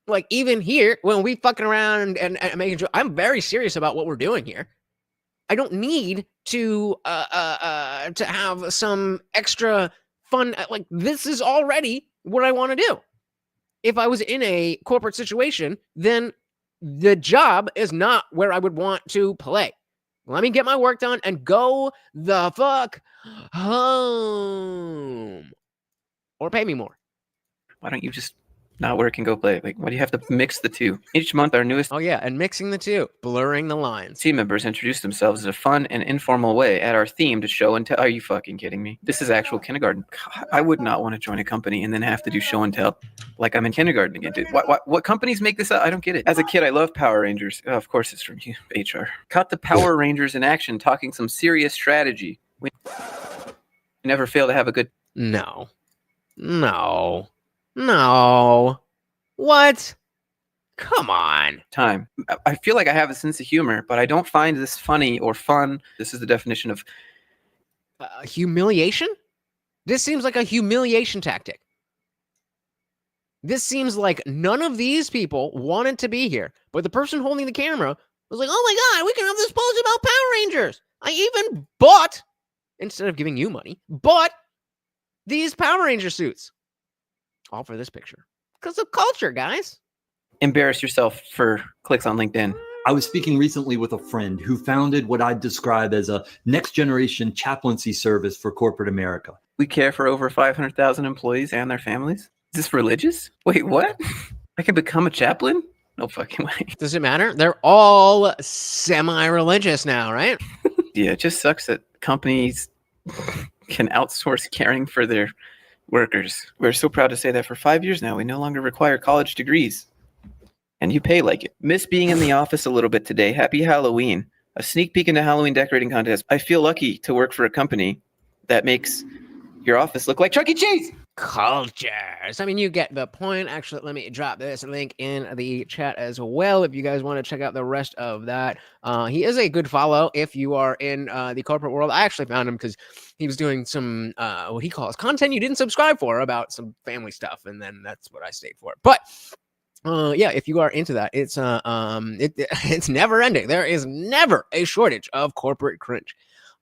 [SPEAKER 1] Like, even here, when we fucking around and making sure, I'm very serious about what we're doing here. I don't need to have some extra fun. Like, this is already what I want to do. if I was in a corporate situation, then the job is not where I would want to play. Let me get my work done and go the fuck home. Or pay me more.
[SPEAKER 19] Why don't you just not work and go play? Like, why do you have to mix the two? Each month, our newest
[SPEAKER 1] and mixing the two, blurring the lines.
[SPEAKER 19] Team members introduce themselves in a fun and informal way at our themed show and tell. Are you fucking kidding me? This is actual kindergarten. God, I would not want to join a company and then have to do show and tell like I'm in kindergarten again, dude. What companies make this up? I don't get it. As a kid, I loved Power Rangers. Oh, of course, it's from you, HR. Cut the Power Rangers in action, talking some serious strategy. We never fail to have a good.
[SPEAKER 1] No. What? Come on.
[SPEAKER 19] Time. I feel like I have a sense of humor, but I don't find this funny or fun. This is the definition of
[SPEAKER 1] humiliation? This seems like a humiliation tactic. This seems like none of these people wanted to be here, but the person holding the camera was like, oh my God, we can have this post about Power Rangers. I even bought, instead of giving you money, bought these Power Ranger suits. All for this picture. Because of culture, guys.
[SPEAKER 19] Embarrass yourself for clicks on LinkedIn.
[SPEAKER 21] I was speaking recently with a friend who founded what I'd describe as a next generation chaplaincy service for corporate America.
[SPEAKER 19] We care for over 500,000 employees and their families. Is this religious? Wait, what? I can become a chaplain? No fucking way.
[SPEAKER 1] Does it matter? They're all semi-religious now, right?
[SPEAKER 19] Yeah, it just sucks that companies can outsource caring for their workers. We're so proud to say that for 5 years now, we no longer require college degrees. And you pay like it. Miss being in the office a little bit today. Happy Halloween. A sneak peek into Halloween decorating contest. I feel lucky to work for a company that makes your office look like Chuck E. Cheese.
[SPEAKER 1] Cultures. I mean, you get the point. Actually, let me drop this link in the chat as well if you guys want to check out the rest of that. He is a good follow if you are in the corporate world. I actually found him because he was doing some what he calls content you didn't subscribe for about some family stuff, and then that's what I stayed for. But yeah, if you are into that, it's it's never ending. There is never a shortage of corporate cringe.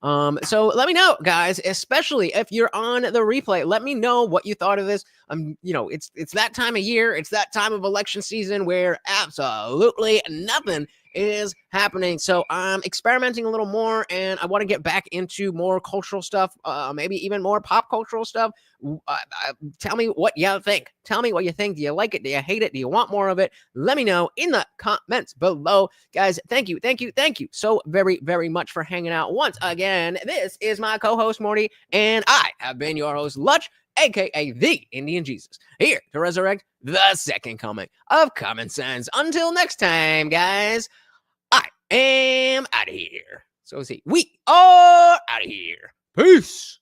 [SPEAKER 1] So let me know, guys, especially if you're on the replay. Let me know what you thought of this. You know, it's that time of year. It's that time of election season where absolutely nothing is happening. So I'm experimenting a little more, and I want to get back into more cultural stuff, maybe even more pop cultural stuff. Tell me what you think. Tell me what you think. Do you like it? Do you hate it? Do you want more of it? Let me know in the comments below. Guys, thank you so very, very much for hanging out once again. This is my co-host, Morty, and I have been your host, Lutch, aka the Indian Jesus, here to resurrect the second coming of common sense. Until next time, guys, I am out of here. So see, we are out of here. Peace.